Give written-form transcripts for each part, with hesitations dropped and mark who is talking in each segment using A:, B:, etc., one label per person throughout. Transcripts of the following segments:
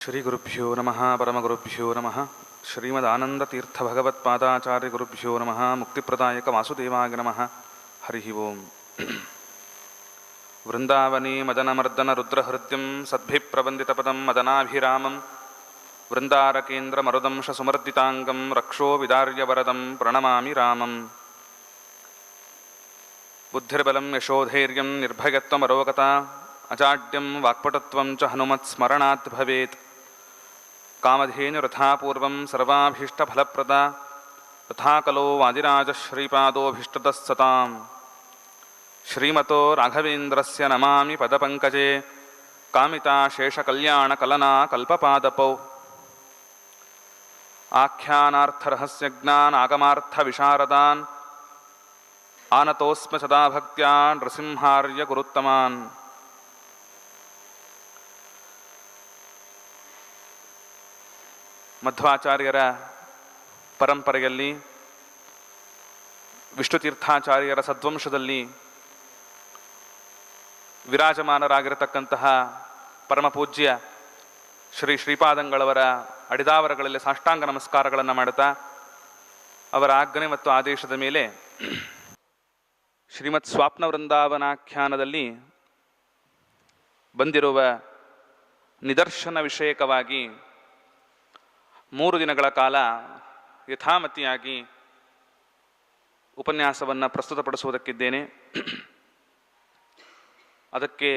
A: ಶ್ರೀ ಗುರುಭ್ಯೋ ನಮಃ ಪರಮಗುರುಭ್ಯೋ ನಮಃ ಶ್ರೀಮದಾನಂದತೀರ್ಥ ಭಗವತ್ಪಾದಾಚಾರ್ಯಗುರುಭ್ಯೋ ನಮಃ ಮುಕ್ತಿಪ್ರದಾಯಕ ವಾಸುದೇವಾಯ ನಮಃ. ಹರಿ ಓಂ. ವೃಂದಾವನೇ ಮದನಮರ್ದನ ರುದ್ರಹೃದ್ಯಂ ಸದ್ಭಿಪ್ರವಂದಿತಪದಂ ಮದನಾಭಿರಾಮಂ ವೃಂದಾರಕೇಂದ್ರಮರುದಂಶ ಸುಮರ್ದಿತಾಂಗಂ ರಕ್ಷೋ ವಿದಾರ್ಯವರದಂ ಪ್ರಣಮಾಮಿ ರಾಮಂ. ಬುದ್ಧಿರ್ಬಲಂ ಯಶೋಧೈರ್ಯಂ ನಿರ್ಭಯತ್ವಮರೋಗತಾ ಅಜಾಡ್ಯಂ ವಾಕ್ಪಟುತ್ವಂ ಚ ಹನುಮತ್ಸ್ಮರಣಾತ್ ಭವೇತ್. ಕಾಮಧೇನುರಥಾ ಪೂರ್ವಂ ಸರ್ವಾಭೀಷ್ಟಫಲಪ್ರದಾ ತಥಾ ಕಲೋ ವಾದಿರಾಜಶ್ರೀಪಾದೋಭೀಷ್ಟದಃ ಸತಾಂ. ಶ್ರೀಮತೋ ರಾಘವೇಂದ್ರಸ್ಯ ನಮಾಮಿ ಪದಪಂಕಜೇ ಕಾಮಿತಾ ಶೇಷಕಲ್ಯಾಣಕಲನಾ ಕಲ್ಪಪಾದಪೌ. ಆಖ್ಯಾನಾರ್ಥರಹಸ್ಯಜ್ಞಾನಾಗಮಾರ್ಥವಿಶಾರದಾನ್ ಆನತೋಸ್ಮ ಸದಾ ಭಕ್ತ್ಯಾ ನೃಸಿಂಹಾರ್ಯ ಗುರುತ್ತಮಾನ್. ಮಧ್ವಾಚಾರ್ಯರ ಪರಂಪರೆಯಲ್ಲಿ ವಿಷ್ಣುತೀರ್ಥಾಚಾರ್ಯರ ಸದ್ವಂಶದಲ್ಲಿ ವಿರಾಜಮಾನರಾಗಿರತಕ್ಕಂತಹ ಪರಮಪೂಜ್ಯ ಶ್ರೀ ಶ್ರೀಪಾದಂಗಳವರ ಅಡಿದಾವರಗಳಲ್ಲಿ ಸಾಷ್ಟಾಂಗ ನಮಸ್ಕಾರಗಳನ್ನು ಮಾಡುತ್ತಾ ಅವರ ಆಜ್ಞೆ ಮತ್ತು ಆದೇಶದ ಮೇಲೆ ಶ್ರೀಮತ್ ಸ್ವಾಪ್ನ ವೃಂದಾವನಾಖ್ಯಾನದಲ್ಲಿ ಬಂದಿರುವ ನಿದರ್ಶನ ವಿಷಯಕವಾಗಿ 3 ದಿನಗಳ ಕಾಲ ಯಥಾಮತಿಯಾಗಿ ಉಪನ್ಯಾಸವನ್ನು ಪ್ರಸ್ತುತಪಡಿಸುವುದಕ್ಕಿದ್ದೇನೆ. ಅದಕ್ಕೆ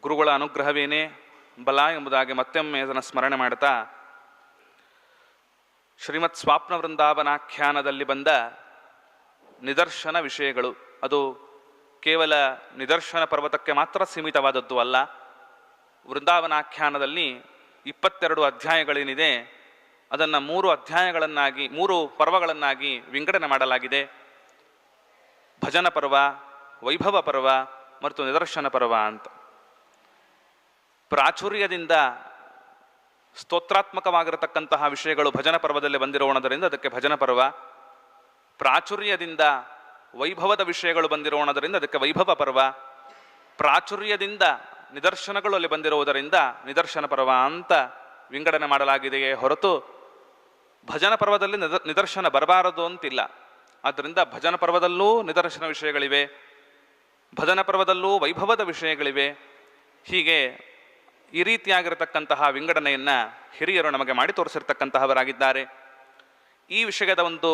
A: ಗುರುಗಳ ಅನುಗ್ರಹವೇನೇ ಬಲ ಎಂಬುದಾಗಿ ಮತ್ತೊಮ್ಮೆ ಅದನ್ನು ಸ್ಮರಣೆ ಮಾಡುತ್ತಾ ಶ್ರೀಮತ್ ಸ್ವಾಪ್ನ ವೃಂದಾವನಾಖ್ಯಾನದಲ್ಲಿ ಬಂದ ನಿದರ್ಶನ ವಿಷಯಗಳು ಅದು ಕೇವಲ ನಿದರ್ಶನ ಪರ್ವತಕ್ಕೆ ಮಾತ್ರ ಸೀಮಿತವಾದದ್ದು ಅಲ್ಲ. ವೃಂದಾವನಾಖ್ಯಾನದಲ್ಲಿ 22 ಅಧ್ಯಾಯಗಳೇನಿದೆ ಅದನ್ನು 3 ಪರ್ವಗಳನ್ನಾಗಿ ವಿಂಗಡಣೆ ಮಾಡಲಾಗಿದೆ. ಭಜನ ಪರ್ವ, ವೈಭವ ಪರ್ವ ಮತ್ತು ನಿದರ್ಶನ ಪರ್ವ ಅಂತ. ಪ್ರಾಚುರ್ಯದಿಂದ ಸ್ತೋತ್ರಾತ್ಮಕವಾಗಿರತಕ್ಕಂತಹ ವಿಷಯಗಳು ಭಜನ ಪರ್ವದಲ್ಲಿ ಬಂದಿರೋಣದರಿಂದ ಅದಕ್ಕೆ ಭಜನ ಪರ್ವ, ಪ್ರಾಚುರ್ಯದಿಂದ ವೈಭವದ ವಿಷಯಗಳು ಬಂದಿರೋಣದರಿಂದ ಅದಕ್ಕೆ ವೈಭವ ಪರ್ವ, ಪ್ರಾಚುರ್ಯದಿಂದ ನಿದರ್ಶನಗಳು ಅಲ್ಲಿ ಬಂದಿರುವುದರಿಂದ ನಿದರ್ಶನ ಪರ್ವ ಅಂತ ವಿಂಗಡಣೆ ಮಾಡಲಾಗಿದೆಯೇ ಹೊರತು ಭಜನ ಪರ್ವದಲ್ಲಿ ನಿದರ್ಶನ ಬರಬಾರದು ಅಂತಿಲ್ಲ. ಆದ್ದರಿಂದ ಭಜನ ಪರ್ವದಲ್ಲೂ ನಿದರ್ಶನ ವಿಷಯಗಳಿವೆ, ಭಜನ ಪರ್ವದಲ್ಲೂ ವೈಭವದ ವಿಷಯಗಳಿವೆ. ಹೀಗೆ ಈ ರೀತಿಯಾಗಿರತಕ್ಕಂತಹ ವಿಂಗಡಣೆಯನ್ನು ಹಿರಿಯರು ನಮಗೆ ಮಾಡಿ ತೋರಿಸಿರ್ತಕ್ಕಂತಹವರಾಗಿದ್ದಾರೆ. ಈ ವಿಷಯದ ಒಂದು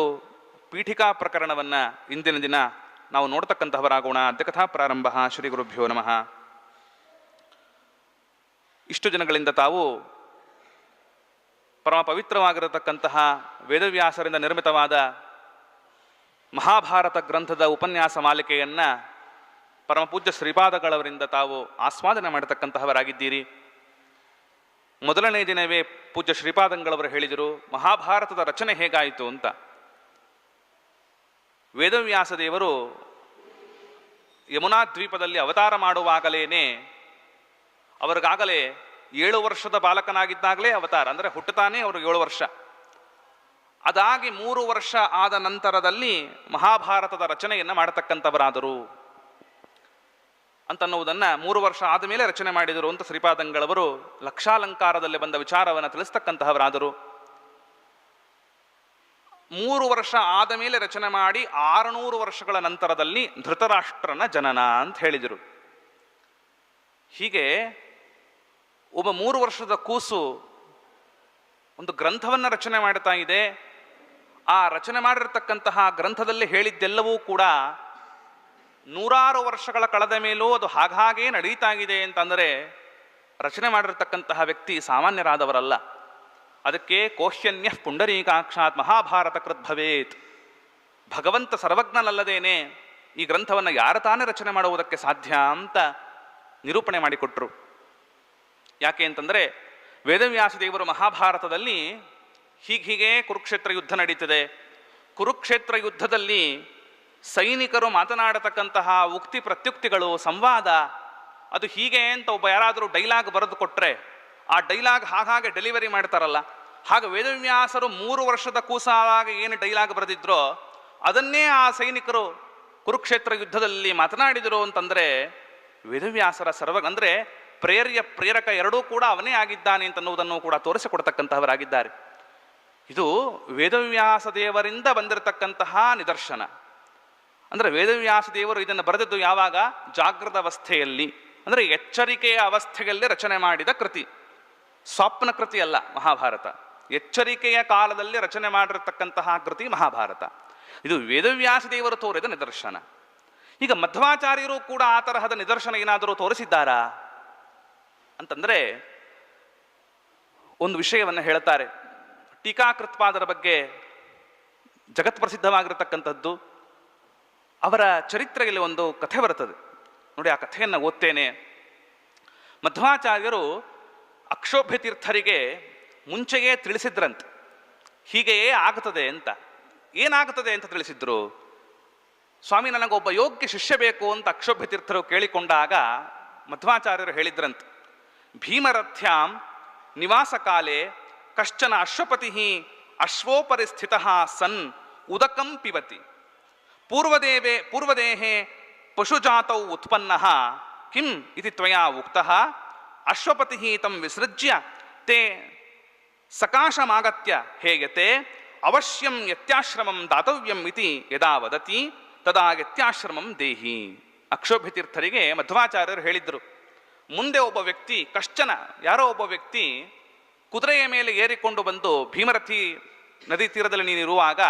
A: ಪೀಠಿಕಾ ಪ್ರಕರಣವನ್ನು ಇಂದಿನ ದಿನ ನಾವು ನೋಡ್ತಕ್ಕಂತಹವರಾಗೋಣ. ಅದ್ಯಕಥಾ ಪ್ರಾರಂಭ. ಶ್ರೀ ಗುರುಭ್ಯೋ ನಮಃ. ಇಷ್ಟು ದಿನಗಳಿಂದ ತಾವು ಪರಮ ಪವಿತ್ರವಾಗಿರತಕ್ಕಂತಹ ವೇದವ್ಯಾಸರಿಂದ ನಿರ್ಮಿತವಾದ ಮಹಾಭಾರತ ಗ್ರಂಥದ ಉಪನ್ಯಾಸ ಮಾಲಿಕೆಯನ್ನು ಪರಮಪೂಜ್ಯ ಶ್ರೀಪಾದಗಳವರಿಂದ ತಾವು ಆಸ್ವಾದನೆ ಮಾಡತಕ್ಕಂತಹವರಾಗಿದ್ದೀರಿ. ಮೊದಲನೇ ದಿನವೇ ಪೂಜ್ಯ ಶ್ರೀಪಾದಂಗಳವರು ಹೇಳಿದರು ಮಹಾಭಾರತದ ರಚನೆ ಹೇಗಾಯಿತು ಅಂತ. ವೇದವ್ಯಾಸ ದೇವರು ಯಮುನಾ ದ್ವೀಪದಲ್ಲಿ ಅವತಾರ ಮಾಡುವಾಗಲೇನೆ ಅವರಿಗಾಗಲೇ 7 ವರ್ಷದ ಬಾಲಕನಾಗಿದ್ದಾಗಲೇ ಅವತಾರ, ಅಂದರೆ ಹುಟ್ಟುತ್ತಾನೆ ಅವರು 7 ವರ್ಷ. ಅದಾಗಿ 3 ವರ್ಷ ಆದ ನಂತರದಲ್ಲಿ ಮಹಾಭಾರತದ ರಚನೆಯನ್ನು ಮಾಡತಕ್ಕಂಥವರಾದರು ಅಂತನ್ನುವುದನ್ನು 3 ವರ್ಷ ಆದ ಮೇಲೆ ರಚನೆ ಮಾಡಿದರು ಅಂತ ಶ್ರೀಪಾದಂಗಳವರು ಲಕ್ಷಾಲಂಕಾರದಲ್ಲಿ ಬಂದ ವಿಚಾರವನ್ನು ತಿಳಿಸ್ತಕ್ಕಂತಹವರಾದರು. 3 ವರ್ಷ ಆದ ಮೇಲೆ ರಚನೆ ಮಾಡಿ 600 ವರ್ಷಗಳ ನಂತರದಲ್ಲಿ ಧೃತರಾಷ್ಟ್ರನ ಜನನ ಅಂತ ಹೇಳಿದರು. ಹೀಗೆ ಒಬ್ಬ 3 ವರ್ಷದ ಕೂಸು ಒಂದು ಗ್ರಂಥವನ್ನು ರಚನೆ ಮಾಡ್ತಾ ಇದೆ. ಆ ರಚನೆ ಮಾಡಿರತಕ್ಕಂತಹ ಗ್ರಂಥದಲ್ಲಿ ಹೇಳಿದ್ದೆಲ್ಲವೂ ಕೂಡ 100 ವರ್ಷಗಳ ಕಳೆದ ಮೇಲೂ ಅದು ಹಾಗೇ ನಡೀತಾ ಇದೆ ಅಂತಂದರೆ ರಚನೆ ಮಾಡಿರತಕ್ಕಂತಹ ವ್ಯಕ್ತಿ ಸಾಮಾನ್ಯರಾದವರಲ್ಲ. ಅದಕ್ಕೆ ಕೋಹ್ಯನ್ಯ ಪುಂಡರೀಕಾಕ್ಷಾತ್ ಮಹಾಭಾರತ ಕೃದ್ಭವೇತ್. ಭಗವಂತ ಸರ್ವಜ್ಞನಲ್ಲದೇನೆ ಈ ಗ್ರಂಥವನ್ನು ಯಾರು ತಾನೇ ರಚನೆ ಮಾಡುವುದಕ್ಕೆ ಸಾಧ್ಯ ಅಂತ ನಿರೂಪಣೆ ಮಾಡಿಕೊಟ್ರು. ಯಾಕೆ ಅಂತಂದರೆ ವೇದವ್ಯಾಸ ದೇವರು ಮಹಾಭಾರತದಲ್ಲಿ ಹೀಗೆ ಕುರುಕ್ಷೇತ್ರ ಯುದ್ಧ ನಡೀತದೆ. ಕುರುಕ್ಷೇತ್ರ ಯುದ್ಧದಲ್ಲಿ ಸೈನಿಕರು ಮಾತನಾಡತಕ್ಕಂತಹ ಉಕ್ತಿ ಪ್ರತ್ಯುಕ್ತಿಗಳು, ಸಂವಾದ ಅದು ಹೀಗೆ ಅಂತ ಒಬ್ಬ ಯಾರಾದರೂ ಡೈಲಾಗ್ ಬರೆದು ಕೊಟ್ಟರೆ ಆ ಡೈಲಾಗ್ ಹಾಗೆ ಡೆಲಿವರಿ ಮಾಡ್ತಾರಲ್ಲ, ಹಾಗೆ ವೇದವ್ಯಾಸರು 3 ವರ್ಷದ ಕೂಸಾದಾಗ ಏನು ಡೈಲಾಗ್ ಬರೆದಿದ್ರೋ ಅದನ್ನೇ ಆ ಸೈನಿಕರು ಕುರುಕ್ಷೇತ್ರ ಯುದ್ಧದಲ್ಲಿ ಮಾತನಾಡಿದರು ಅಂತಂದರೆ ವೇದವ್ಯಾಸರ ಅಂದರೆ ಪ್ರೇರಕ ಎರಡೂ ಕೂಡ ಅವನೇ ಆಗಿದ್ದಾನೆ ಅಂತನ್ನುವುದನ್ನು ಕೂಡ ತೋರಿಸಿಕೊಡ್ತಕ್ಕಂತಹವರಾಗಿದ್ದಾರೆ. ಇದು ವೇದವ್ಯಾಸ ದೇವರಿಂದ ಬಂದಿರತಕ್ಕಂತಹ ನಿದರ್ಶನ. ಅಂದರೆ ವೇದವ್ಯಾಸ ದೇವರು ಇದನ್ನು ಬರೆದದ್ದು ಯಾವಾಗ? ಜಾಗೃತ ಅವಸ್ಥೆಯಲ್ಲಿ, ಅಂದರೆ ಎಚ್ಚರಿಕೆಯ ಅವಸ್ಥೆಯಲ್ಲಿ ರಚನೆ ಮಾಡಿದ ಕೃತಿ, ಸ್ವಪ್ನ ಕೃತಿ ಅಲ್ಲ ಮಹಾಭಾರತ. ಎಚ್ಚರಿಕೆಯ ಕಾಲದಲ್ಲಿ ರಚನೆ ಮಾಡಿರತಕ್ಕಂತಹ ಕೃತಿ ಮಹಾಭಾರತ. ಇದು ವೇದವ್ಯಾಸ ದೇವರು ತೋರಿದ ನಿದರ್ಶನ. ಈಗ ಮಧ್ವಾಚಾರ್ಯರು ಕೂಡ ಆ ತರಹದ ನಿದರ್ಶನ ಏನಾದರೂ ತೋರಿಸಿದ್ದಾರಾ ಅಂತಂದರೆ ಒಂದು ವಿಷಯವನ್ನು ಹೇಳ್ತಾರೆ. ಟೀಕಾಕೃತ್ಪಾದರ ಬಗ್ಗೆ ಜಗತ್ಪ್ರಸಿದ್ಧವಾಗಿರತಕ್ಕಂಥದ್ದು, ಅವರ ಚರಿತ್ರೆಯಲ್ಲಿ ಒಂದು ಕಥೆ ಬರುತ್ತದೆ ನೋಡಿ. ಆ ಕಥೆಯನ್ನು ಓದ್ತೇನೆ. ಮಧ್ವಾಚಾರ್ಯರು ಅಕ್ಷೋಭ್ಯ ತೀರ್ಥರಿಗೆ ಮುಂಚೆಯೇ ತಿಳಿಸಿದ್ರಂತೆ, ಹೀಗೆಯೇ ಆಗುತ್ತದೆ ಅಂತ. ಏನಾಗುತ್ತದೆ ಅಂತ ತಿಳಿಸಿದ್ರು. ಸ್ವಾಮಿ, ನನಗೊಬ್ಬ ಯೋಗ್ಯ ಶಿಷ್ಯ ಬೇಕು ಅಂತ ಅಕ್ಷೋಭ್ಯ ತೀರ್ಥರು ಕೇಳಿಕೊಂಡಾಗ ಮಧ್ವಾಚಾರ್ಯರು ಹೇಳಿದ್ರಂತೆ, ಭೀಮರಥ್ಯಾಂ ನಿವಾಸ ಕಾಲೇ ಕಶ್ಚನ ಅಶ್ವಪತಿ ಅಶ್ವೋಪರಿ ಸ್ಥಿತ ಸನ್ ಉದಕಂ ಪಿಬತಿ ಪೂರ್ವದೇಹೇ ಪಶುಜಾತೌ ಉತ್ಪನ್ನಃ ಕಿಂ ಇತಿ ತ್ವಯಾ ಉಕ್ತಃ ಅಶ್ವಪತಿ ತಂ ವಿಸೃಜ್ಯ ತೇ ಸಕಾಶಮಾಗತ್ಯ ಹೇಯತೆ ಅವಶ್ಯಂ ಯತ್ಯಾಶ್ರಮಂ ದಾತವ್ಯಂ ಇತಿ ಯದಾ ವದತಿ ತದಾ ಯತ್ಯಾಶ್ರಮಂ ದೇಹಿ. ಅಕ್ಷೋಭ್ಯ ತೀರ್ಥರಿಗೆ ಮಧ್ವಾಚಾರ್ಯರು ಹೇಳಿದ್ರು, ಮುಂದೆ ಒಬ್ಬ ವ್ಯಕ್ತಿ, ಕಶ್ಚನ ಯಾರೋ ಒಬ್ಬ ವ್ಯಕ್ತಿ ಕುದುರೆಯ ಮೇಲೆ ಏರಿಕೊಂಡು ಬಂದು, ಭೀಮರಥಿ ನದಿ ತೀರದಲ್ಲಿ ನೀನಿರುವಾಗ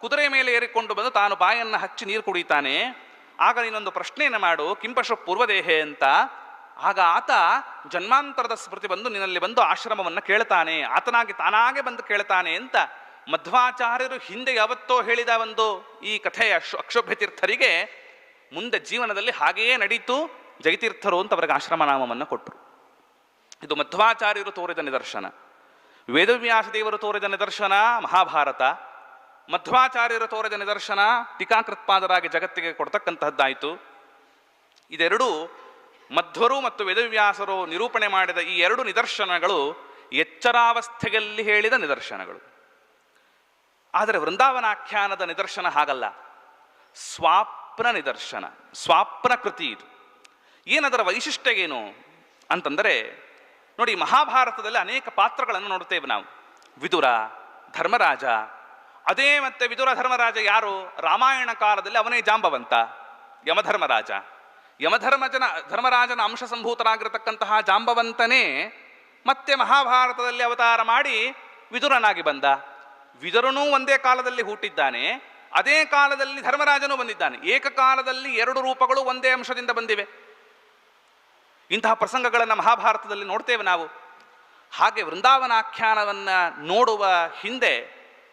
A: ಕುದುರೆಯ ಮೇಲೆ ಏರಿಕೊಂಡು ಬಂದು ತಾನು ಬಾಯನ್ನು ಹಚ್ಚಿ ನೀರು ಕುಡಿತಾನೆ. ಆಗ ನೀನೊಂದು ಪ್ರಶ್ನೆಯನ್ನು ಮಾಡು, ಕಿಂಪಶು ಪೂರ್ವದೇಹೆ ಅಂತ. ಆಗ ಆತ ಜನ್ಮಾಂತರದ ಸ್ಮೃತಿ ಬಂದು ನಿನ್ನಲ್ಲಿ ಬಂದು ಆಶ್ರಮವನ್ನು ಕೇಳ್ತಾನೆ, ಆತನಾಗಿ ತಾನಾಗೆ ಬಂದು ಕೇಳ್ತಾನೆ ಅಂತ ಮಧ್ವಾಚಾರ್ಯರು ಹಿಂದೆ ಯಾವತ್ತೋ ಹೇಳಿದ ಒಂದು ಈ ಕಥೆಯ ಅಕ್ಷೋಭ್ಯ ತೀರ್ಥರಿಗೆ ಮುಂದೆ ಜೀವನದಲ್ಲಿ ಹಾಗೆಯೇ ನಡೀತು. ಜಯತೀರ್ಥರು ಅಂತ ಅವರಿಗೆ ಆಶ್ರಮ ನಾಮವನ್ನು ಕೊಟ್ಟರು. ಇದು ಮಧ್ವಾಚಾರ್ಯರು ತೋರಿದ ನಿದರ್ಶನ. ವೇದವ್ಯಾಸ ದೇವರು ತೋರಿದ ನಿದರ್ಶನ ಮಹಾಭಾರತ. ಮಧ್ವಾಚಾರ್ಯರು ತೋರಿದ ನಿದರ್ಶನ ಟೀಕಾಕೃತ್ಪಾದರಾಗಿ ಜಗತ್ತಿಗೆ ಕೊಡ್ತಕ್ಕಂತಹದ್ದಾಯಿತು. ಇದೆರಡೂ ಮಧ್ವರು ಮತ್ತು ವೇದವ್ಯಾಸರು ನಿರೂಪಣೆ ಮಾಡಿದ ಈ ಎರಡು ನಿದರ್ಶನಗಳು ಎಚ್ಚರಾವಸ್ಥೆಯಲ್ಲಿ ಹೇಳಿದ ನಿದರ್ಶನಗಳು. ಆದರೆ ವೃಂದಾವನಾಖ್ಯಾನದ ನಿದರ್ಶನ ಹಾಗಲ್ಲ, ಸ್ವಾಪ್ನ ನಿದರ್ಶನ, ಸ್ವಾಪ್ನ ಕೃತಿ ಇದು. ಏನದರ ವೈಶಿಷ್ಟ್ಯ ಏನು ಅಂತಂದರೆ ನೋಡಿ, ಮಹಾಭಾರತದಲ್ಲಿ ಅನೇಕ ಪಾತ್ರಗಳನ್ನು ನೋಡುತ್ತೇವೆ ನಾವು. ವಿದುರ, ಧರ್ಮರಾಜ. ಅದೇ ಮತ್ತೆ ವಿದುರ ಧರ್ಮರಾಜ ಯಾರು? ರಾಮಾಯಣ ಕಾಲದಲ್ಲಿ ಅವನೇ ಜಾಂಬವಂತ, ಯಮಧರ್ಮರಾಜ. ಧರ್ಮರಾಜನ ಅಂಶ ಸಂಭೂತರಾಗಿರತಕ್ಕಂತಹ ಜಾಂಬವಂತನೇ ಮತ್ತೆ ಮಹಾಭಾರತದಲ್ಲಿ ಅವತಾರ ಮಾಡಿ ವಿದುರನಾಗಿ ಬಂದ. ವಿದುರನೂ ಒಂದೇ ಕಾಲದಲ್ಲಿ ಹುಟ್ಟಿದ್ದಾನೆ, ಅದೇ ಕಾಲದಲ್ಲಿ ಧರ್ಮರಾಜನೂ ಬಂದಿದ್ದಾನೆ. ಏಕಕಾಲದಲ್ಲಿ ಎರಡು ರೂಪಗಳು ಒಂದೇ ಅಂಶದಿಂದ ಬಂದಿವೆ. ಇಂತಹ ಪ್ರಸಂಗಗಳನ್ನು ಮಹಾಭಾರತದಲ್ಲಿ ನೋಡ್ತೇವೆ ನಾವು. ಹಾಗೆ ವೃಂದಾವನಾಖ್ಯಾನವನ್ನು ನೋಡುವ ಹಿಂದೆ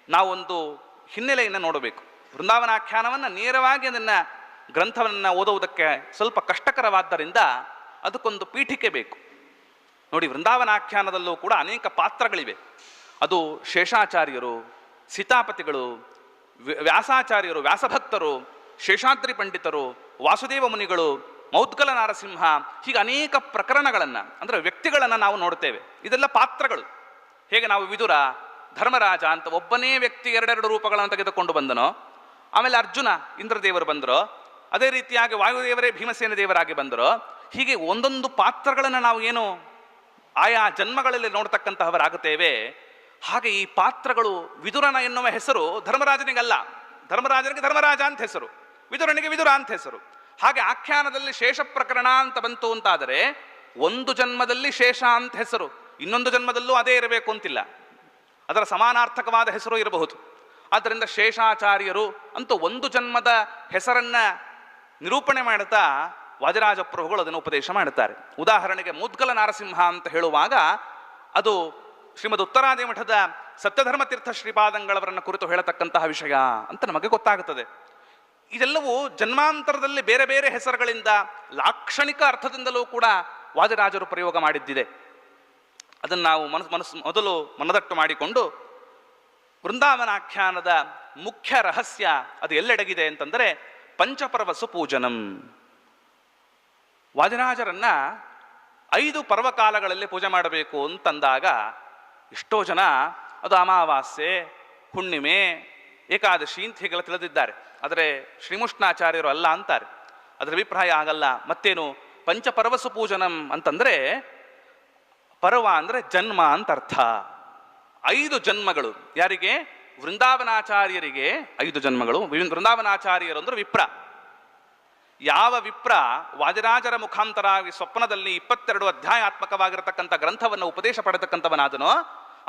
A: ನಾವೊಂದು ಹಿನ್ನೆಲೆಯನ್ನು ನೋಡಬೇಕು. ವೃಂದಾವನಾಖ್ಯಾನವನ್ನು ನೇರವಾಗಿ ಅದನ್ನು ಗ್ರಂಥವನ್ನು ಓದುವುದಕ್ಕೆ ಸ್ವಲ್ಪ ಕಷ್ಟಕರವಾದ್ದರಿಂದ ಅದಕ್ಕೊಂದು ಪೀಠಿಕೆ ಬೇಕು. ನೋಡಿ, ವೃಂದಾವನಾಖ್ಯಾನದಲ್ಲೂ ಕೂಡ ಅನೇಕ ಪಾತ್ರಗಳಿವೆ. ಅದು ಶೇಷಾಚಾರ್ಯರು, ಸೀತಾಪತಿಗಳು, ವ್ಯಾಸಾಚಾರ್ಯರು, ವ್ಯಾಸಭಕ್ತರು, ಶೇಷಾದ್ರಿ ಪಂಡಿತರು, ವಾಸುದೇವ ಮುನಿಗಳು, ಮೌದ್ಗಲ ನಾರಸಿಂಹ, ಹೀಗೆ ಅನೇಕ ಪ್ರಕರಣಗಳನ್ನು ಅಂದರೆ ವ್ಯಕ್ತಿಗಳನ್ನು ನಾವು ನೋಡ್ತೇವೆ. ಇದೆಲ್ಲ ಪಾತ್ರಗಳು. ಹೇಗೆ ನಾವು ವಿದುರ, ಧರ್ಮರಾಜ ಅಂತ ಒಬ್ಬನೇ ವ್ಯಕ್ತಿ ಎರಡೆರಡು ರೂಪಗಳನ್ನು ತೆಗೆದುಕೊಂಡು ಬಂದನೋ, ಆಮೇಲೆ ಅರ್ಜುನ ಇಂದ್ರದೇವರು ಬಂದರೋ, ಅದೇ ರೀತಿಯಾಗಿ ವಾಯುದೇವರೇ ಭೀಮಸೇನ ದೇವರಾಗಿ ಬಂದರೋ, ಹೀಗೆ ಒಂದೊಂದು ಪಾತ್ರಗಳನ್ನು ನಾವು ಏನು ಆಯಾ ಜನ್ಮಗಳಲ್ಲಿ ನೋಡ್ತಕ್ಕಂತಹವರಾಗುತ್ತೇವೆ. ಹಾಗೆ ಈ ಪಾತ್ರಗಳು, ವಿದುರನ ಎನ್ನುವ ಹೆಸರು ಧರ್ಮರಾಜನಿಗಲ್ಲ, ಧರ್ಮರಾಜನಿಗೆ ಧರ್ಮರಾಜ ಅಂತ ಹೆಸರು, ವಿದುರನಿಗೆ ವಿದುರ ಅಂತ ಹೆಸರು. ಹಾಗೆ ಆಖ್ಯಾನದಲ್ಲಿ ಶೇಷ ಪ್ರಕರಣ ಅಂತ ಬಂತು ಅಂತಾದರೆ ಒಂದು ಜನ್ಮದಲ್ಲಿ ಶೇಷ ಅಂತ ಹೆಸರು, ಇನ್ನೊಂದು ಜನ್ಮದಲ್ಲೂ ಅದೇ ಇರಬೇಕು ಅಂತಿಲ್ಲ, ಅದರ ಸಮಾನಾರ್ಥಕವಾದ ಹೆಸರು ಇರಬಹುದು. ಆದ್ದರಿಂದ ಶೇಷಾಚಾರ್ಯರು ಅಂತೂ ಒಂದು ಜನ್ಮದ ಹೆಸರನ್ನ ನಿರೂಪಣೆ ಮಾಡುತ್ತಾ ವಾದಿರಾಜ ಪ್ರಭುಗಳು ಅದನ್ನು ಉಪದೇಶ ಮಾಡುತ್ತಾರೆ. ಉದಾಹರಣೆಗೆ ಮುದ್ಗಲ ನಾರಸಿಂಹ ಅಂತ ಹೇಳುವಾಗ ಅದು ಶ್ರೀಮದ್ ಉತ್ತರಾದಿ ಮಠದ ಸತ್ಯಧರ್ಮತೀರ್ಥ ಶ್ರೀಪಾದಂಗಳವರನ್ನು ಕುರಿತು ಹೇಳತಕ್ಕಂತಹ ವಿಷಯ ಅಂತ ನಮಗೆ ಗೊತ್ತಾಗುತ್ತದೆ. ಇದೆಲ್ಲವೂ ಜನ್ಮಾಂತರದಲ್ಲಿ ಬೇರೆ ಬೇರೆ ಹೆಸರುಗಳಿಂದ ಲಾಕ್ಷಣಿಕ ಅರ್ಥದಿಂದಲೂ ಕೂಡ ವಾದಿರಾಜರು ಪ್ರಯೋಗ ಮಾಡಿದ್ದಿದೆ. ಅದನ್ನು ನಾವು ಮೊದಲು ಮನದಟ್ಟು ಮಾಡಿಕೊಂಡು ವೃಂದಾವನಾಖ್ಯಾನದ ಮುಖ್ಯ ರಹಸ್ಯ ಅದು ಎಲ್ಲೆಡಗಿದೆ ಅಂತಂದರೆ ಪಂಚಪರ್ವಸು ಪೂಜನಂ. ವಾದಿರಾಜರನ್ನ 5 ಪರ್ವಕಾಲಗಳಲ್ಲಿ ಪೂಜೆ ಮಾಡಬೇಕು ಅಂತಂದಾಗ ಎಷ್ಟೋ ಜನ ಅದು ಅಮಾವಾಸ್ಯೆ, ಹುಣ್ಣಿಮೆ, ಏಕಾದಶಿ ಅಂತ ಹೀಗೆಲ್ಲ ತಿಳಿದಿದ್ದಾರೆ. ಆದರೆ ಶ್ರೀಮುಷ್ಣಾಚಾರ್ಯರು ಅಲ್ಲ ಅಂತಾರೆ. ಅದರ ಅಭಿಪ್ರಾಯ ಆಗಲ್ಲ. ಮತ್ತೇನು, ಪಂಚಪರ್ವಸು ಪೂಜನಂ ಅಂತಂದ್ರೆ ಪರ್ವ ಅಂದ್ರೆ ಜನ್ಮ ಅಂತ ಅರ್ಥ. 5 ಜನ್ಮಗಳು ಯಾರಿಗೆ? ವೃಂದಾವನಾಚಾರ್ಯರಿಗೆ 5 ಜನ್ಮಗಳು. ವೃಂದಾವನಾಚಾರ್ಯರು ಅಂದ್ರೆ ವಿಪ್ರ. ಯಾವ ವಿಪ್ರ ವಾದಿರಾಜರ ಮುಖಾಂತರಾಗಿ ಸ್ವಪ್ನದಲ್ಲಿ 22 ಅಧ್ಯಾಯಾತ್ಮಕವಾಗಿರತಕ್ಕಂಥ ಗ್ರಂಥವನ್ನು ಉಪದೇಶ ಪಡೆತಕ್ಕಂಥವನಾದನೋ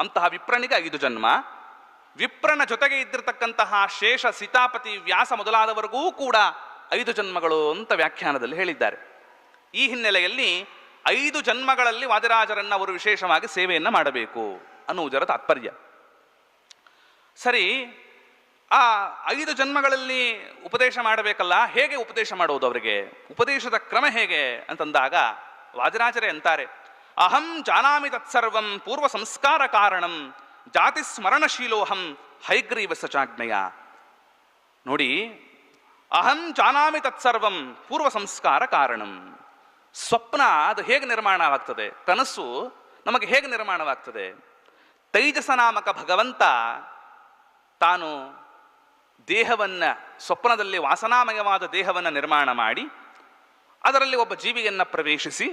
A: ಅಂತಹ ವಿಪ್ರನಿಗೆ 5 ಜನ್ಮ. ವಿಪ್ರನ ಜೊತೆಗೆ ಇದ್ದಿರತಕ್ಕಂತಹ ಶೇಷ, ಸೀತಾಪತಿ, ವ್ಯಾಸ ಮೊದಲಾದವರಿಗೂ ಕೂಡ 5 ಜನ್ಮಗಳು ಅಂತ ವ್ಯಾಖ್ಯಾನದಲ್ಲಿ ಹೇಳಿದ್ದಾರೆ. ಈ ಹಿನ್ನೆಲೆಯಲ್ಲಿ 5 ಜನ್ಮಗಳಲ್ಲಿ ವಾದಿರಾಜರನ್ನ ಅವರು ವಿಶೇಷವಾಗಿ ಸೇವೆಯನ್ನ ಮಾಡಬೇಕು ಅನ್ನುವುದರ ತಾತ್ಪರ್ಯ. ಸರಿ, ಆ 5 ಜನ್ಮಗಳಲ್ಲಿ ಉಪದೇಶ ಮಾಡಬೇಕಲ್ಲ, ಹೇಗೆ ಉಪದೇಶ ಮಾಡೋದು ಅವರಿಗೆ? ಉಪದೇಶದ ಕ್ರಮ ಹೇಗೆ ಅಂತಂದಾಗ ವಾದಿರಾಜರೇ ಅಂತಾರೆ, ಅಹಂ ಜಾನಾಮಿ ತತ್ಸರ್ವಂ ಪೂರ್ವ ಸಂಸ್ಕಾರ ಕಾರಣಂ ಜಾತಿ ಸ್ಮರಣಶೀಲೋಹಂ ಹೈಗ್ರೀವ ಸಚಾಜ್ಞೆಯ. ನೋಡಿ, ಅಹಂ ಜಾನಾಮಿ ತತ್ಸರ್ವಂ ಪೂರ್ವ ಸಂಸ್ಕಾರ ಕಾರಣಂ. ಸ್ವಪ್ನ ಅದು ಹೇಗೆ ನಿರ್ಮಾಣವಾಗ್ತದೆ? ಕನಸು ನಮಗೆ ಹೇಗೆ ನಿರ್ಮಾಣವಾಗ್ತದೆ? ತೈಜಸ ನಾಮಕ ಭಗವಂತ ತಾನು ದೇಹವನ್ನ, ಸ್ವಪ್ನದಲ್ಲಿ ವಾಸನಾಮಯವಾದ ದೇಹವನ್ನು ನಿರ್ಮಾಣ ಮಾಡಿ ಅದರಲ್ಲಿ ಒಬ್ಬ ಜೀವಿಯನ್ನ ಪ್ರವೇಶಿಸಿ